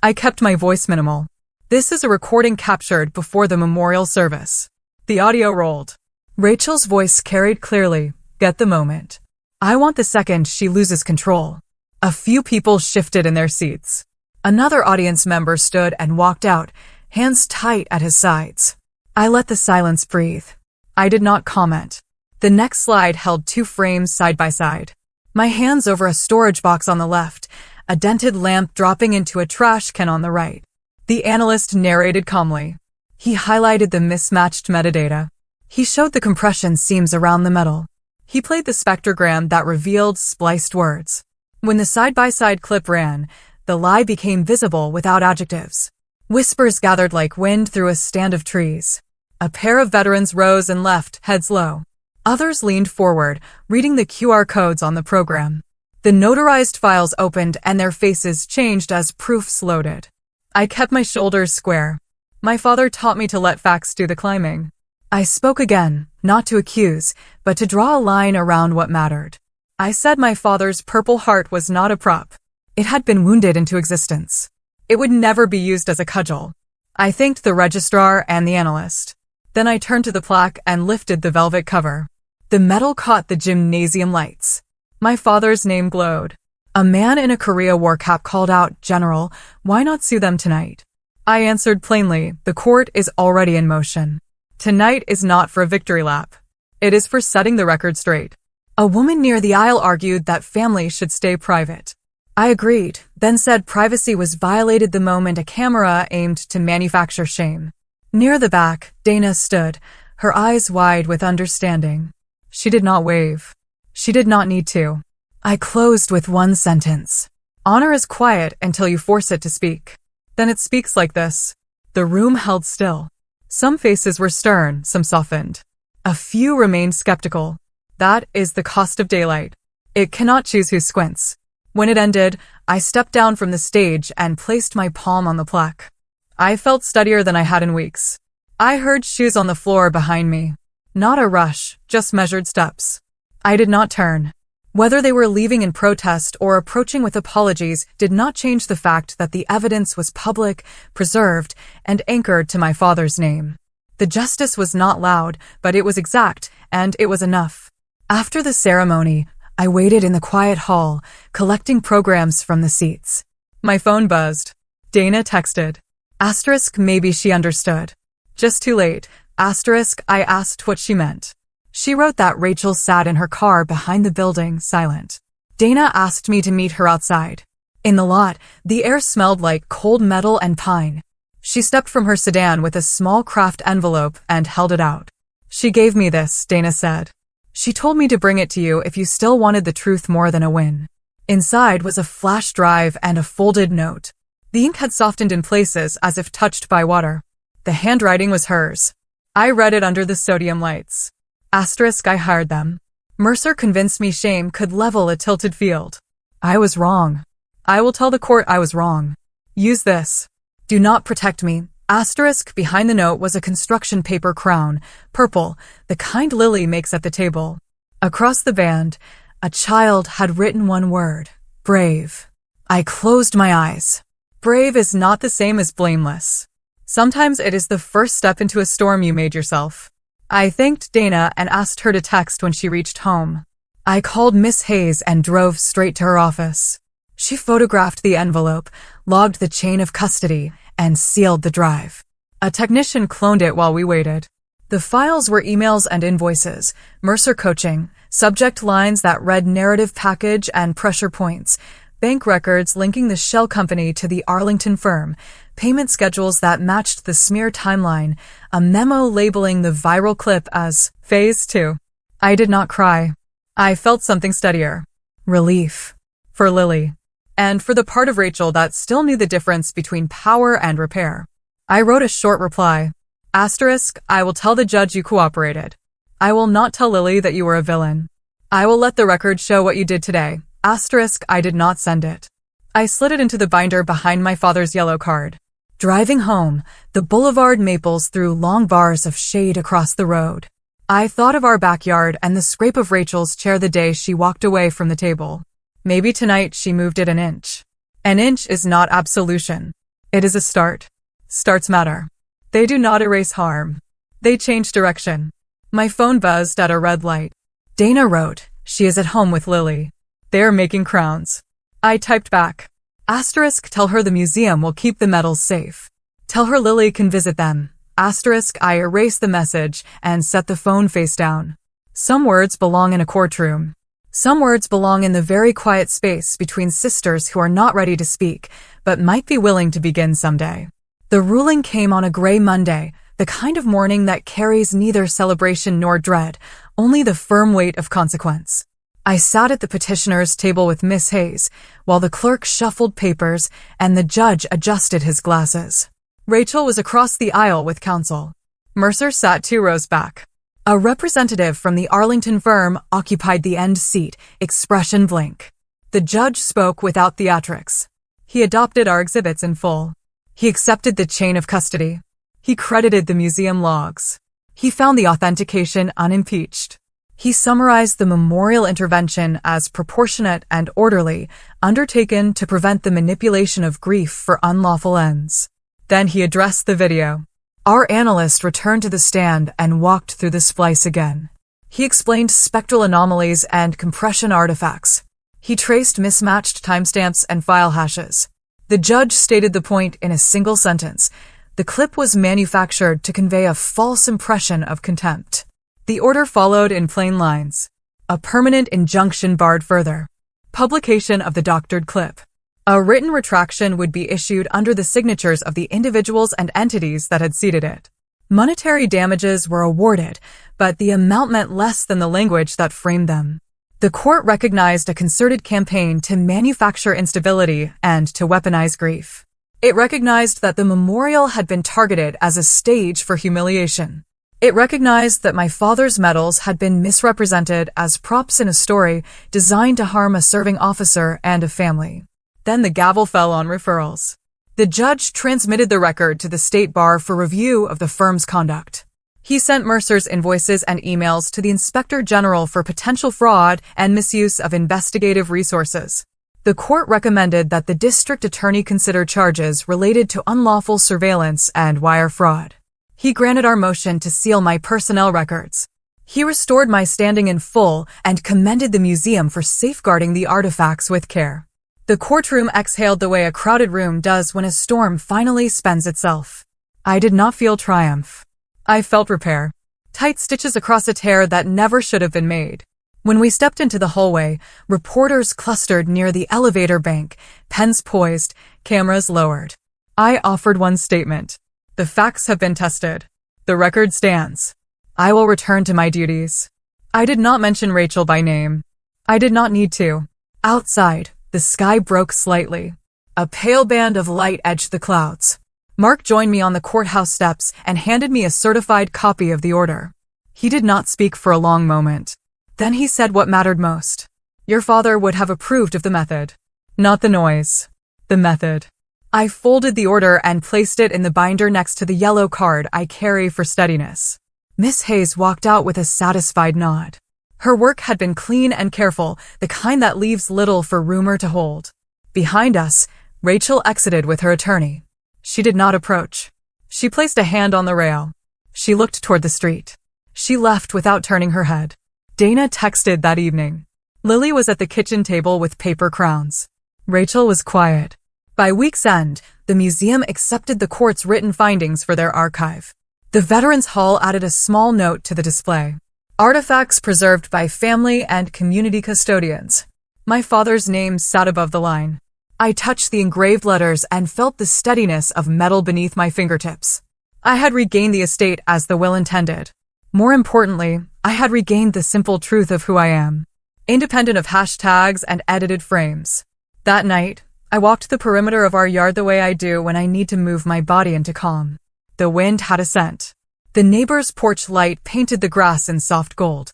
I kept my voice minimal. This is a recording captured before the memorial service. The audio rolled. Rachel's voice carried clearly, get the moment. I want the second she loses control. A few people shifted in their seats. Another audience member stood and walked out, hands tight at his sides. I let the silence breathe. I did not comment. The next slide held 2 frames side by side. My hands over a storage box on the left, a dented lamp dropping into a trash can on the right. The analyst narrated calmly. He highlighted the mismatched metadata. He showed the compression seams around the metal. He played the spectrogram that revealed spliced words. When the side-by-side clip ran, the lie became visible without adjectives. Whispers gathered like wind through a stand of trees. A pair of veterans rose and left, heads low. Others leaned forward, reading the QR codes on the program. The notarized files opened and their faces changed as proofs loaded. I kept my shoulders square. My father taught me to let facts do the climbing. I spoke again, not to accuse, but to draw a line around what mattered. I said my father's Purple Heart was not a prop. It had been wounded into existence. It would never be used as a cudgel. I thanked the registrar and the analyst. Then I turned to the plaque and lifted the velvet cover. The metal caught the gymnasium lights. My father's name glowed. A man in a Korea War cap called out, "General, why not sue them tonight?" I answered plainly, the court is already in motion. Tonight is not for a victory lap. It is for setting the record straight. A woman near the aisle argued that family should stay private. I agreed, then said privacy was violated the moment a camera aimed to manufacture shame. Near the back, Dana stood, her eyes wide with understanding. She did not wave. She did not need to. I closed with one sentence. Honor is quiet until you force it to speak. Then it speaks like this. The room held still. Some faces were stern, some softened. A few remained skeptical. That is the cost of daylight. It cannot choose who squints. When it ended, I stepped down from the stage and placed my palm on the plaque. I felt steadier than I had in weeks. I heard shoes on the floor behind me. Not a rush, just measured steps. I did not turn. Whether they were leaving in protest or approaching with apologies did not change the fact that the evidence was public, preserved, and anchored to my father's name. The justice was not loud, but it was exact, and it was enough. After the ceremony, I waited in the quiet hall, collecting programs from the seats. My phone buzzed. Dana texted. Asterisk maybe she understood. Just too late. Asterisk, I asked what she meant. She wrote that Rachel sat in her car behind the building, silent. Dana asked me to meet her outside. In the lot, the air smelled like cold metal and pine. She stepped from her sedan with a small craft envelope and held it out. She gave me this, Dana said. She told me to bring it to you if you still wanted the truth more than a win. Inside was a flash drive and a folded note. The ink had softened in places as if touched by water. The handwriting was hers. I read it under the sodium lights. Asterisk, I hired them. Mercer convinced me shame could level a tilted field. I was wrong. I will tell the court I was wrong. Use this. Do not protect me. Asterisk, behind the note was a construction paper crown, purple, the kind Lily makes at the table. Across the band, a child had written one word, brave. I closed my eyes. Brave is not the same as blameless. Sometimes it is the first step into a storm you made yourself. I thanked Dana and asked her to text when she reached home. I called Miss Hayes and drove straight to her office. She photographed the envelope, logged the chain of custody, and sealed the drive. A technician cloned it while we waited. The files were emails and invoices, Mercer coaching, subject lines that read narrative package and pressure points, bank records linking the shell company to the Arlington firm, payment schedules that matched the smear timeline, a memo labeling the viral clip as Phase 2. I did not cry. I felt something steadier. Relief. For Lily. And for the part of Rachel that still knew the difference between power and repair. I wrote a short reply. Asterisk, I will tell the judge you cooperated. I will not tell Lily that you were a villain. I will let the record show what you did today. Asterisk, I did not send it. I slid it into the binder behind my father's yellow card. Driving home, the boulevard maples threw long bars of shade across the road. I thought of our backyard and the scrape of Rachel's chair the day she walked away from the table. Maybe tonight she moved it an inch. An inch is not absolution. It is a start. Starts matter. They do not erase harm. They change direction. My phone buzzed at a red light. Dana wrote, she is at home with Lily. They are making crowns. I typed back. Asterisk, tell her the museum will keep the medals safe. Tell her Lily can visit them. Asterisk, I erased the message and set the phone face down. Some words belong in a courtroom. Some words belong in the very quiet space between sisters who are not ready to speak, but might be willing to begin someday. The ruling came on a gray Monday, the kind of morning that carries neither celebration nor dread, only the firm weight of consequence. I sat at the petitioner's table with Miss Hayes, while the clerk shuffled papers and the judge adjusted his glasses. Rachel was across the aisle with counsel. Mercer sat 2 rows back. A representative from the Arlington firm occupied the end seat, expression blank. The judge spoke without theatrics. He adopted our exhibits in full. He accepted the chain of custody. He credited the museum logs. He found the authentication unimpeached. He summarized the memorial intervention as proportionate and orderly, undertaken to prevent the manipulation of grief for unlawful ends. Then he addressed the video. Our analyst returned to the stand and walked through the splice again. He explained spectral anomalies and compression artifacts. He traced mismatched timestamps and file hashes. The judge stated the point in a single sentence. The clip was manufactured to convey a false impression of contempt. The order followed in plain lines. A permanent injunction barred further publication of the doctored clip. A written retraction would be issued under the signatures of the individuals and entities that had seeded it. Monetary damages were awarded, but the amount meant less than the language that framed them. The court recognized a concerted campaign to manufacture instability and to weaponize grief. It recognized that the memorial had been targeted as a stage for humiliation. It recognized that my father's medals had been misrepresented as props in a story designed to harm a serving officer and a family. Then the gavel fell on referrals. The judge transmitted the record to the state bar for review of the firm's conduct. He sent Mercer's invoices and emails to the Inspector General for potential fraud and misuse of investigative resources. The court recommended that the district attorney consider charges related to unlawful surveillance and wire fraud. He granted our motion to seal my personnel records. He restored my standing in full and commended the museum for safeguarding the artifacts with care. The courtroom exhaled the way a crowded room does when a storm finally spends itself. I did not feel triumph. I felt repair. Tight stitches across a tear that never should have been made. When we stepped into the hallway, reporters clustered near the elevator bank, pens poised, cameras lowered. I offered one statement. The facts have been tested. The record stands. I will return to my duties. I did not mention Rachel by name. I did not need to. Outside, the sky broke slightly. A pale band of light edged the clouds. Mark joined me on the courthouse steps and handed me a certified copy of the order. He did not speak for a long moment. Then he said what mattered most. Your father would have approved of the method. Not the noise. The method. I folded the order and placed it in the binder next to the yellow card I carry for steadiness. Miss Hayes walked out with a satisfied nod. Her work had been clean and careful, the kind that leaves little for rumor to hold. Behind us, Rachel exited with her attorney. She did not approach. She placed a hand on the rail. She looked toward the street. She left without turning her head. Dana texted that evening. Lily was at the kitchen table with paper crowns. Rachel was quiet. By week's end, the museum accepted the court's written findings for their archive. The Veterans Hall added a small note to the display. Artifacts preserved by family and community custodians. My father's name sat above the line. I touched the engraved letters and felt the steadiness of metal beneath my fingertips. I had regained the estate as the will intended. More importantly, I had regained the simple truth of who I am, independent of hashtags and edited frames. That night, I walked the perimeter of our yard the way I do when I need to move my body into calm. The wind had a scent. The neighbor's porch light painted the grass in soft gold.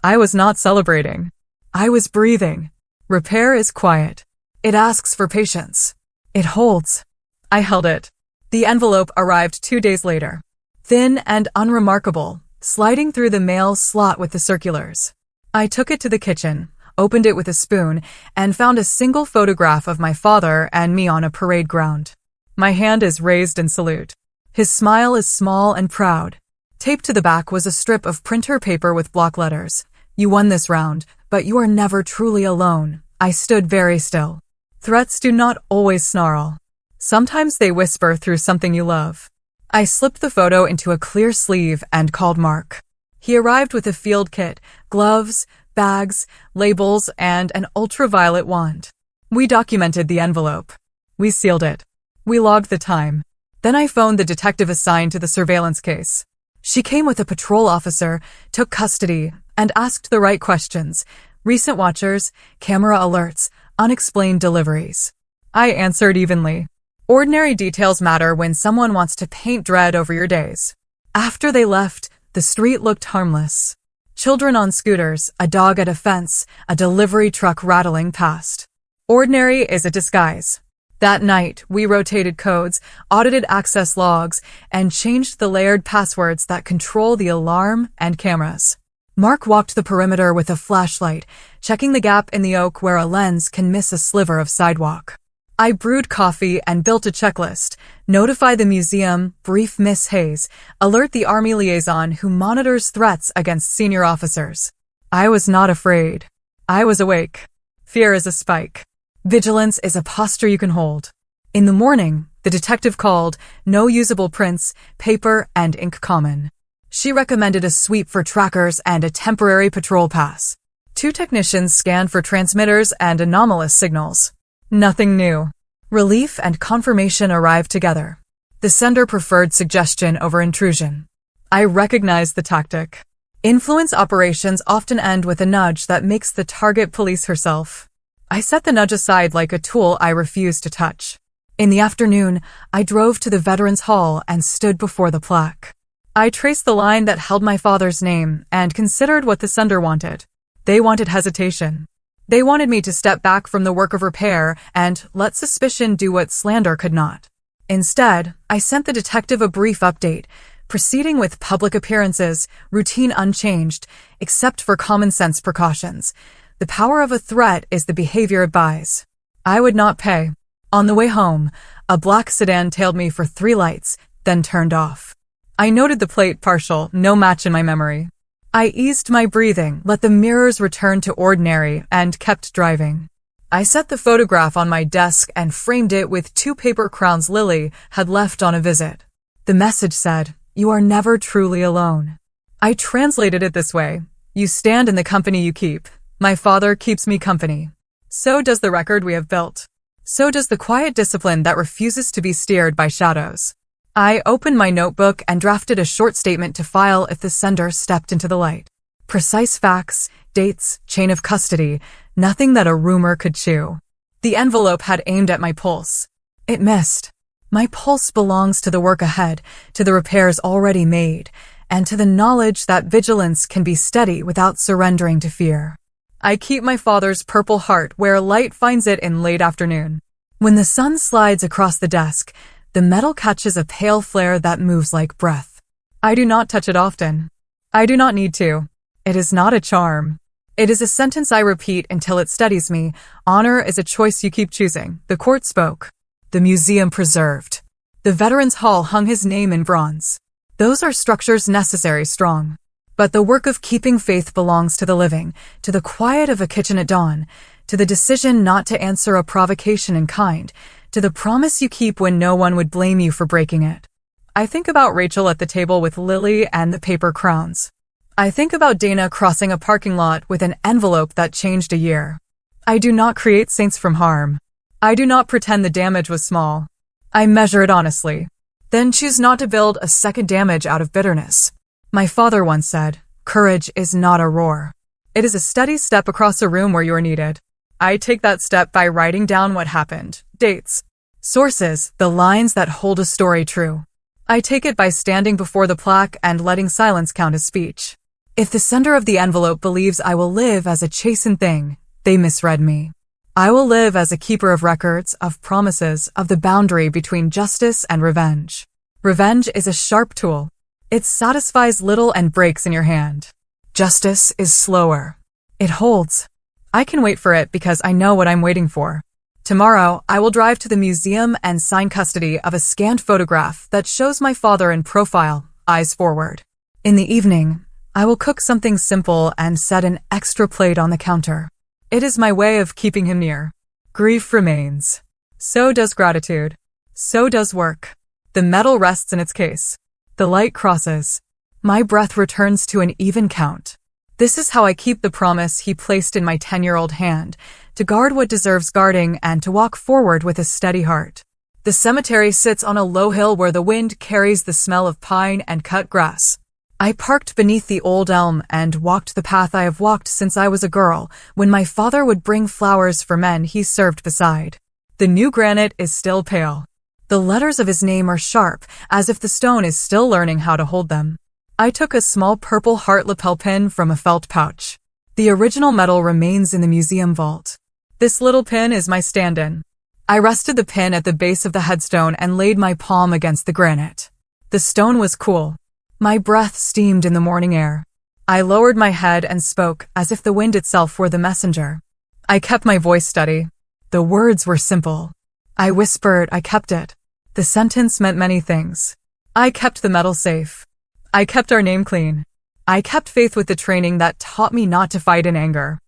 I was not celebrating. I was breathing. Repair is quiet. It asks for patience. It holds. I held it. The envelope arrived 2 days later. Thin and unremarkable, sliding through the mail slot with the circulars. I took it to the kitchen, opened it with a spoon, and found a single photograph of my father and me on a parade ground. My hand is raised in salute. His smile is small and proud. Taped to the back was a strip of printer paper with block letters. You won this round, but you are never truly alone. I stood very still. Threats do not always snarl. Sometimes they whisper through something you love. I slipped the photo into a clear sleeve and called Mark. He arrived with a field kit, gloves, bags, labels, and an ultraviolet wand. We documented the envelope. We sealed it. We logged the time. Then I phoned the detective assigned to the surveillance case. She came with a patrol officer, took custody, and asked the right questions. Recent watchers, camera alerts, unexplained deliveries. I answered evenly. Ordinary details matter when someone wants to paint dread over your days. After they left, the street looked harmless. Children on scooters, a dog at a fence, a delivery truck rattling past. Ordinary is a disguise. That night, we rotated codes, audited access logs, and changed the layered passwords that control the alarm and cameras. Mark walked the perimeter with a flashlight, checking the gap in the oak where a lens can miss a sliver of sidewalk. I brewed coffee and built a checklist. Notify the museum, brief Miss Hayes, alert the Army liaison who monitors threats against senior officers. I was not afraid. I was awake. Fear is a spike. Vigilance is a posture you can hold. In the morning, the detective called, no usable prints, paper, and ink common. She recommended a sweep for trackers and a temporary patrol pass. 2 technicians scanned for transmitters and anomalous signals. Nothing new. Relief and confirmation arrived together. The sender preferred suggestion over intrusion. I recognized the tactic. Influence operations often end with a nudge that makes the target police herself. I set the nudge aside like a tool I refused to touch. In the afternoon, I drove to the Veterans Hall and stood before the plaque. I traced the line that held my father's name and considered what the sender wanted. They wanted hesitation. They wanted me to step back from the work of repair and let suspicion do what slander could not. Instead, I sent the detective a brief update, proceeding with public appearances, routine unchanged, except for common sense precautions. The power of a threat is the behavior it buys. I would not pay. On the way home, a black sedan tailed me for 3 lights, then turned off. I noted the plate partial, no match in my memory. I eased my breathing, let the mirrors return to ordinary, and kept driving. I set the photograph on my desk and framed it with 2 paper crowns Lily had left on a visit. The message said, You are never truly alone. I translated it this way. You stand in the company you keep. My father keeps me company. So does the record we have built. So does the quiet discipline that refuses to be steered by shadows. I opened my notebook and drafted a short statement to file if the sender stepped into the light. Precise facts, dates, chain of custody, nothing that a rumor could chew. The envelope had aimed at my pulse. It missed. My pulse belongs to the work ahead, to the repairs already made, and to the knowledge that vigilance can be steady without surrendering to fear. I keep my father's purple heart where light finds it in late afternoon. When the sun slides across the desk, the metal catches a pale flare that moves like breath. I do not touch it often. I do not need to. It is not a charm. It is a sentence I repeat until it steadies me. Honor is a choice you keep choosing. The court spoke. The museum preserved. The Veterans Hall hung his name in bronze. Those are structures necessary, strong. But the work of keeping faith belongs to the living, to the quiet of a kitchen at dawn, to the decision not to answer a provocation in kind, to the promise you keep when no one would blame you for breaking it. I think about Rachel at the table with Lily and the paper crowns. I think about Dana crossing a parking lot with an envelope that changed a year. I do not create saints from harm. I do not pretend the damage was small. I measure it honestly. Then choose not to build a second damage out of bitterness. My father once said, courage is not a roar. It is a steady step across a room where you are needed. I take that step by writing down what happened, dates, sources, the lines that hold a story true. I take it by standing before the plaque and letting silence count as speech. If the sender of the envelope believes I will live as a chastened thing, they misread me. I will live as a keeper of records, of promises, of the boundary between justice and revenge. Revenge is a sharp tool. It satisfies little and breaks in your hand. Justice is slower. It holds. I can wait for it because I know what I'm waiting for. Tomorrow, I will drive to the museum and sign custody of a scanned photograph that shows my father in profile, eyes forward. In the evening, I will cook something simple and set an extra plate on the counter. It is my way of keeping him near. Grief remains. So does gratitude. So does work. The metal rests in its case. The light crosses. My breath returns to an even count. This is how I keep the promise he placed in my 10-year-old hand, to guard what deserves guarding and to walk forward with a steady heart. The cemetery sits on a low hill where the wind carries the smell of pine and cut grass. I parked beneath the old elm and walked the path I have walked since I was a girl, when my father would bring flowers for men he served beside. The new granite is still pale. The letters of his name are sharp, as if the stone is still learning how to hold them. I took a small purple heart lapel pin from a felt pouch. The original metal remains in the museum vault. This little pin is my stand-in. I rested the pin at the base of the headstone and laid my palm against the granite. The stone was cool. My breath steamed in the morning air. I lowered my head and spoke as if the wind itself were the messenger. I kept my voice steady. The words were simple. I whispered, I kept it. The sentence meant many things. I kept the metal safe. I kept our name clean. I kept faith with the training that taught me not to fight in anger.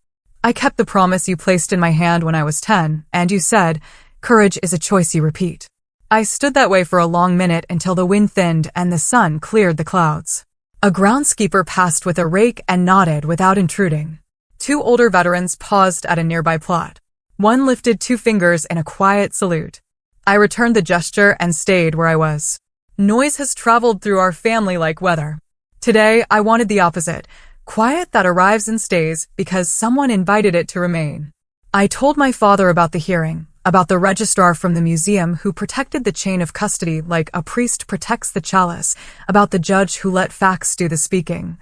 I kept the promise you placed in my hand when I was 10, and you said, courage is a choice you repeat. I stood that way for a long minute until the wind thinned and the sun cleared the clouds. A groundskeeper passed with a rake and nodded without intruding. 2 older veterans paused at a nearby plot. One lifted 2 fingers in a quiet salute. I returned the gesture and stayed where I was. Noise has traveled through our family like weather. Today, I wanted the opposite. Quiet that arrives and stays because someone invited it to remain. I told my father about the hearing, about the registrar from the museum who protected the chain of custody like a priest protects the chalice, about the judge who let facts do the speaking,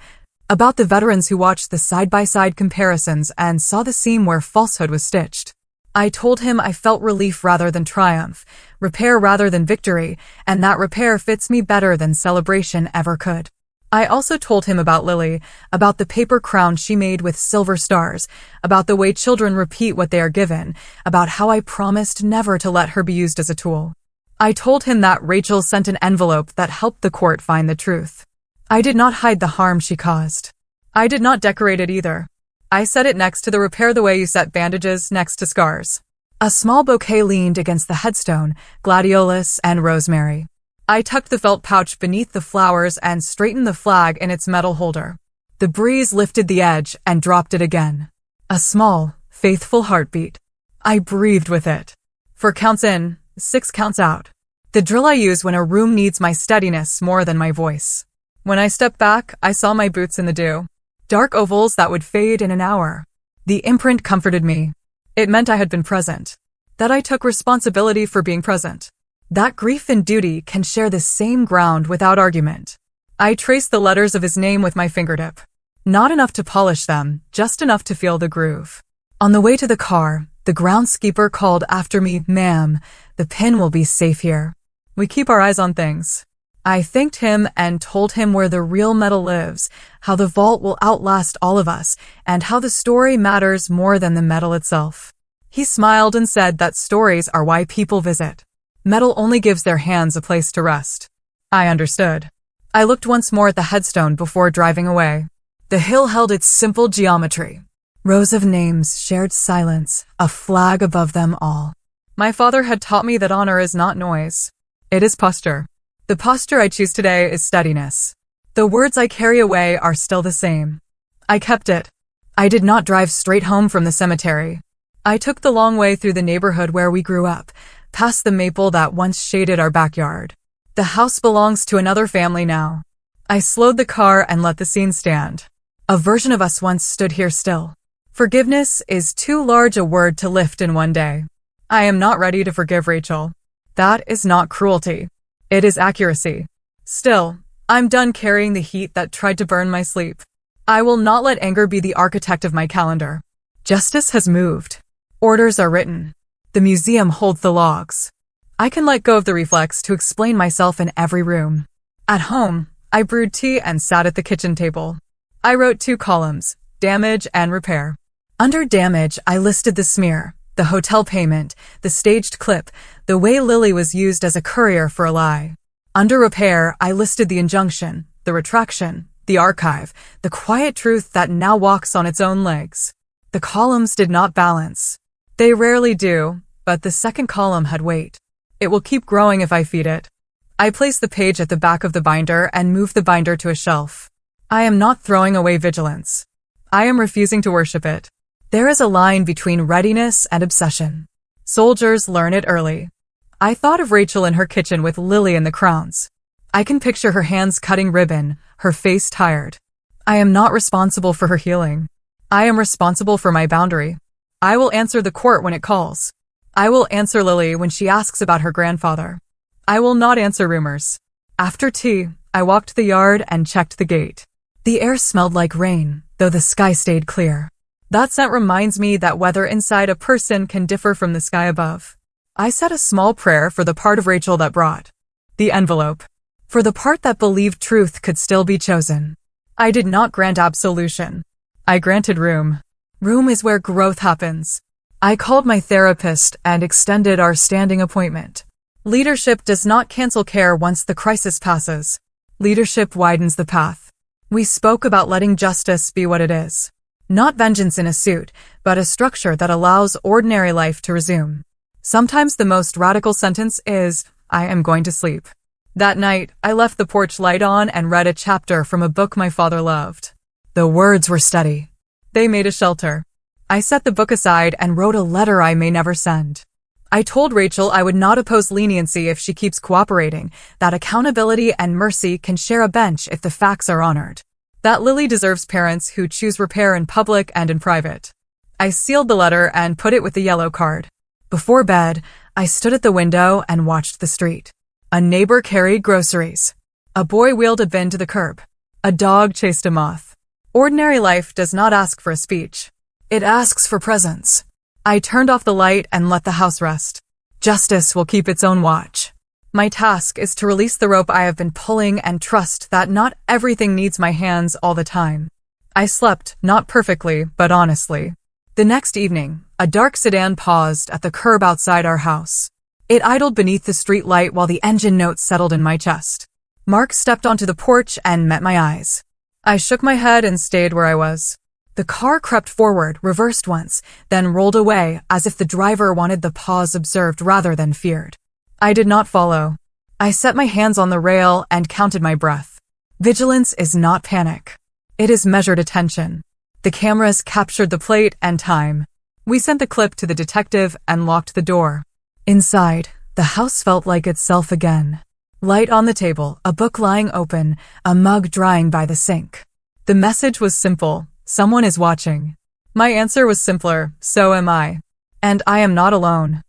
about the veterans who watched the side-by-side comparisons and saw the seam where falsehood was stitched. I told him I felt relief rather than triumph, repair rather than victory, and that repair fits me better than celebration ever could. I also told him about Lily, about the paper crown she made with silver stars, about the way children repeat what they are given, about how I promised never to let her be used as a tool. I told him that Rachel sent an envelope that helped the court find the truth. I did not hide the harm she caused. I did not decorate it either. I set it next to the repair the way you set bandages next to scars. A small bouquet leaned against the headstone, gladiolus and rosemary. I tucked the felt pouch beneath the flowers and straightened the flag in its metal holder. The breeze lifted the edge and dropped it again. A small, faithful heartbeat. I breathed with it. 4 counts in, 6 counts out. The drill I use when a room needs my steadiness more than my voice. When I stepped back, I saw my boots in the dew. Dark ovals that would fade in an hour. The imprint comforted me. It meant I had been present. That I took responsibility for being present. That grief and duty can share the same ground without argument. I traced the letters of his name with my fingertip. Not enough to polish them, just enough to feel the groove. On the way to the car, the groundskeeper called after me, "Ma'am, the pin will be safe here." We keep our eyes on things. I thanked him and told him where the real metal lives, how the vault will outlast all of us, and how the story matters more than the metal itself. He smiled and said that stories are why people visit. Metal only gives their hands a place to rest. I understood. I looked once more at the headstone before driving away. The hill held its simple geometry. Rows of names, shared silence, a flag above them all. My father had taught me that honor is not noise. It is posture. The posture I choose today is steadiness. The words I carry away are still the same. I kept it. I did not drive straight home from the cemetery. I took the long way through the neighborhood where we grew up, past the maple that once shaded our backyard. The house belongs to another family now. I slowed the car and let the scene stand. A version of us once stood here still. Forgiveness is too large a word to lift in one day. I am not ready to forgive Rachel. That is not cruelty. It is accuracy. Still, I'm done carrying the heat that tried to burn my sleep. I will not let anger be the architect of my calendar. Justice has moved. Orders are written. The museum holds the logs. I can let go of the reflex to explain myself in every room. At home, I brewed tea and sat at the kitchen table. I wrote 2 columns, damage and repair. Under damage, I listed the smear, the hotel payment, the staged clip, the way Lily was used as a courier for a lie. Under repair, I listed the injunction, the retraction, the archive, the quiet truth that now walks on its own legs. The columns did not balance. They rarely do, but the second column had weight. It will keep growing if I feed it. I placed the page at the back of the binder and moved the binder to a shelf. I am not throwing away vigilance. I am refusing to worship it. There is a line between readiness and obsession. Soldiers learn it early. I thought of Rachel in her kitchen with Lily in the crowns. I can picture her hands cutting ribbon, her face tired. I am not responsible for her healing. I am responsible for my boundary. I will answer the court when it calls. I will answer Lily when she asks about her grandfather. I will not answer rumors. After tea, I walked the yard and checked the gate. The air smelled like rain, though the sky stayed clear. That scent reminds me that weather inside a person can differ from the sky above. I said a small prayer for the part of Rachel that brought the envelope. For the part that believed truth could still be chosen. I did not grant absolution. I granted room. Room is where growth happens. I called my therapist and extended our standing appointment. Leadership does not cancel care once the crisis passes. Leadership widens the path. We spoke about letting justice be what it is. Not vengeance in a suit, but a structure that allows ordinary life to resume. Sometimes the most radical sentence is, "I am going to sleep." That night, I left the porch light on and read a chapter from a book my father loved. The words were steady. They made a shelter. I set the book aside and wrote a letter I may never send. I told Rachel I would not oppose leniency if she keeps cooperating, that accountability and mercy can share a bench if the facts are honored. That Lily deserves parents who choose repair in public and in private. I sealed the letter and put it with the yellow card. Before bed, I stood at the window and watched the street. A neighbor carried groceries. A boy wheeled a bin to the curb. A dog chased a moth. Ordinary life does not ask for a speech. It asks for presence. I turned off the light and let the house rest. Justice will keep its own watch. My task is to release the rope I have been pulling and trust that not everything needs my hands all the time. I slept, not perfectly, but honestly. The next evening, a dark sedan paused at the curb outside our house. It idled beneath the street light while the engine notes settled in my chest. Mark stepped onto the porch and met my eyes. I shook my head and stayed where I was. The car crept forward, reversed once, then rolled away as if the driver wanted the pause observed rather than feared. I did not follow. I set my hands on the rail and counted my breath. Vigilance is not panic. It is measured attention. The cameras captured the plate and time. We sent the clip to the detective and locked the door. Inside, the house felt like itself again. Light on the table, a book lying open, a mug drying by the sink. The message was simple: someone is watching. My answer was simpler: so am I. And I am not alone.